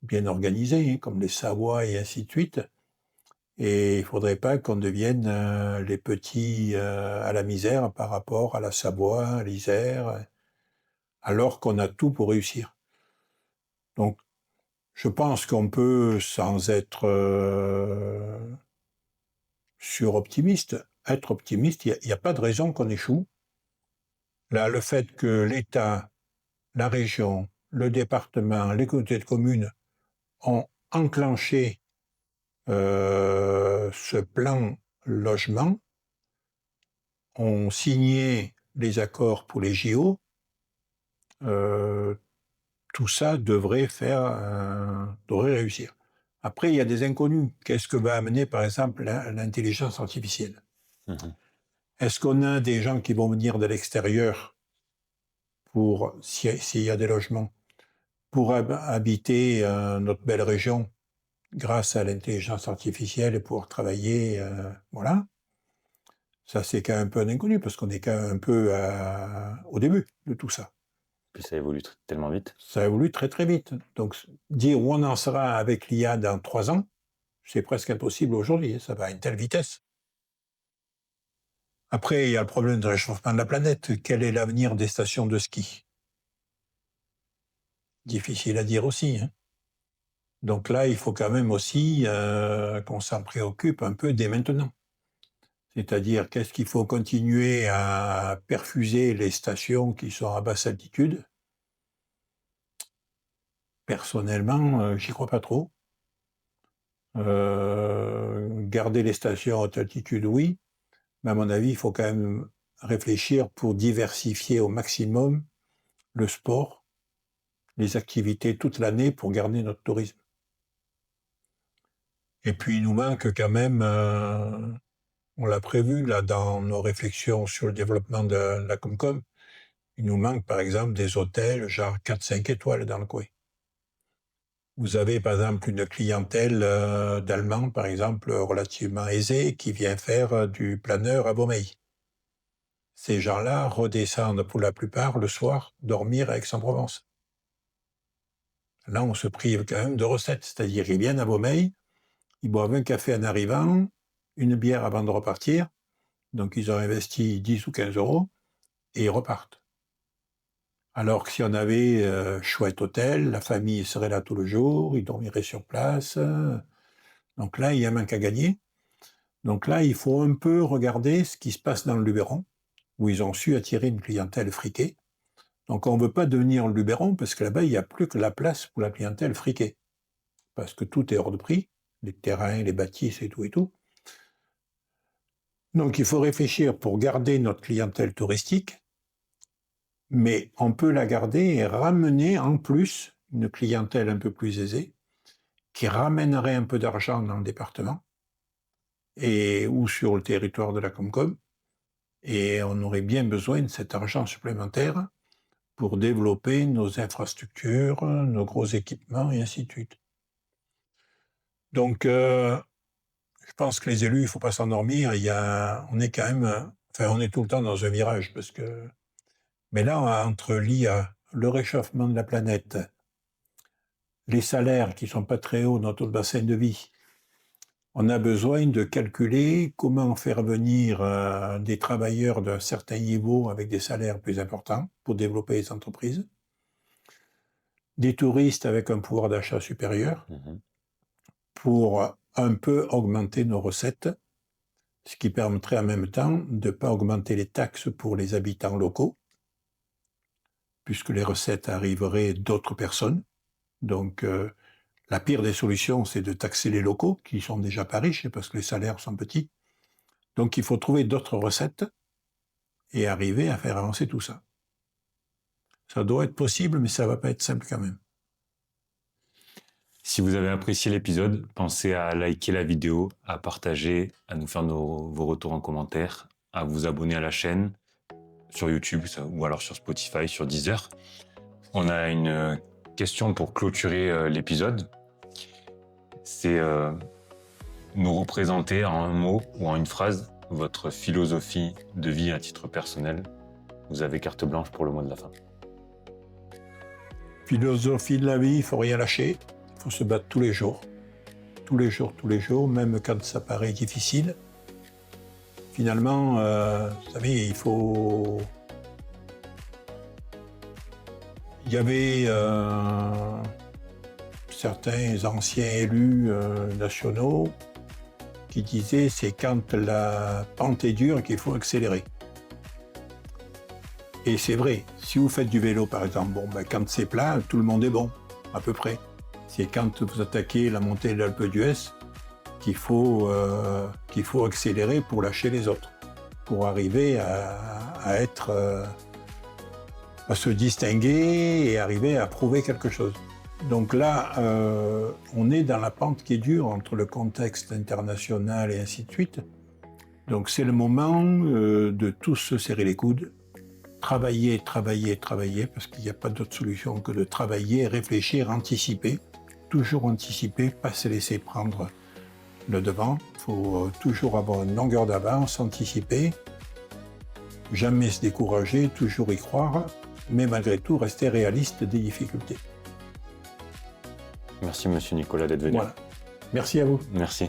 bien organisés, hein, comme les Savoies et ainsi de suite. Et il ne faudrait pas qu'on devienne les petits à la misère par rapport à la Savoie, à l'Isère, alors qu'on a tout pour réussir. Donc, je pense qu'on peut, sans être suroptimiste, être optimiste. Il n'y a pas de raison qu'on échoue. Là, le fait que l'État, la région, le département, les communautés de communes ont enclenché ce plan logement, ont signé les accords pour les JO, tout ça devrait réussir. Après, il y a des inconnus. Qu'est-ce que va amener, par exemple, l'intelligence artificielle? Est-ce qu'on a des gens qui vont venir de l'extérieur pour, s'il y a des logements, pour habiter notre belle région grâce à l'intelligence artificielle et pouvoir travailler, voilà. Ça, c'est quand même un peu un inconnu parce qu'on est quand même un peu au début de tout ça. Puis ça évolue tellement vite. Ça évolue très très vite. Donc, dire où on en sera avec l'IA dans 3 ans, c'est presque impossible aujourd'hui. Ça va à une telle vitesse. Après, il y a le problème du réchauffement de la planète. Quel est l'avenir des stations de ski? Difficile à dire aussi, hein. Donc là, il faut quand même aussi qu'on s'en préoccupe un peu dès maintenant. C'est-à-dire, qu'est-ce qu'il faut continuer à perfuser les stations qui sont à basse altitude? Personnellement, j'y crois pas trop. Garder les stations à haute altitude, oui, mais à mon avis, il faut quand même réfléchir pour diversifier au maximum le sport, les activités toute l'année pour garder notre tourisme. Et puis, il nous manque quand même, on l'a prévu là dans nos réflexions sur le développement de la Comcom, il nous manque par exemple des hôtels genre 4-5 étoiles dans le coin. Vous avez par exemple une clientèle d'Allemands, par exemple, relativement aisée, qui vient faire du planeur à Beaumeil. Ces gens-là redescendent pour la plupart le soir dormir à Aix-en-Provence. Là, on se prive quand même de recettes, c'est-à-dire ils viennent à Beaumeil, ils boivent un café en arrivant, une bière avant de repartir, donc ils ont investi 10 ou 15 euros, et ils repartent. Alors que si on avait chouette hôtel, la famille serait là tout le jour, ils dormiraient sur place. Donc là, il y a un manque à gagner. Donc là, il faut un peu regarder ce qui se passe dans le Luberon, où ils ont su attirer une clientèle friquée. Donc on ne veut pas devenir le Luberon, parce que là-bas, il n'y a plus que la place pour la clientèle friquée. Parce que tout est hors de prix, les terrains, les bâtisses et tout et tout. Donc il faut réfléchir pour garder notre clientèle touristique, mais on peut la garder et ramener en plus une clientèle un peu plus aisée, qui ramènerait un peu d'argent dans le département, ou sur le territoire de la Comcom, et on aurait bien besoin de cet argent supplémentaire pour développer nos infrastructures, nos gros équipements, et ainsi de suite. Donc, je pense que les élus, il ne faut pas s'endormir. On est quand même, on est tout le temps dans un virage, mais là, entre l'IA, le réchauffement de la planète, les salaires qui ne sont pas très hauts dans tout le bassin de vie, on a besoin de calculer comment faire venir des travailleurs d'un certain niveau avec des salaires plus importants pour développer les entreprises, des touristes avec un pouvoir d'achat supérieur pour un peu augmenter nos recettes, ce qui permettrait en même temps de ne pas augmenter les taxes pour les habitants locaux, puisque les recettes arriveraient d'autres personnes. Donc, la pire des solutions, c'est de taxer les locaux, qui sont déjà pas riches, parce que les salaires sont petits. Donc, il faut trouver d'autres recettes et arriver à faire avancer tout ça. Ça doit être possible, mais ça va pas être simple quand même. Si vous avez apprécié l'épisode, pensez à liker la vidéo, à partager, à nous faire vos retours en commentaire, à vous abonner à la chaîne sur YouTube ou alors sur Spotify, sur Deezer. On a une question pour clôturer l'épisode. C'est nous représenter en un mot ou en une phrase votre philosophie de vie à titre personnel. vous avez carte blanche pour le mot de la fin. Philosophie de la vie, il ne faut rien lâcher. Il faut se battre tous les jours. Tous les jours, même quand ça paraît difficile. Finalement, vous savez, il y avait certains anciens élus nationaux qui disaient c'est quand la pente est dure qu'il faut accélérer. Et c'est vrai, si vous faites du vélo par exemple, quand c'est plat, tout le monde est bon, à peu près. C'est quand vous attaquez la montée de l'Alpe d'Huez qu'il faut accélérer pour lâcher les autres, pour arriver à se distinguer et arriver à prouver quelque chose. Donc là, on est dans la pente qui est dure entre le contexte international et ainsi de suite. Donc c'est le moment de tous se serrer les coudes, travailler, parce qu'il n'y a pas d'autre solution que de travailler, réfléchir, anticiper, toujours anticiper, pas se laisser prendre le devant. Il faut toujours avoir une longueur d'avance, anticiper, jamais se décourager, toujours y croire, mais malgré tout rester réaliste des difficultés. Merci Monsieur Nicolas d'être venu. Voilà. Merci à vous. Merci.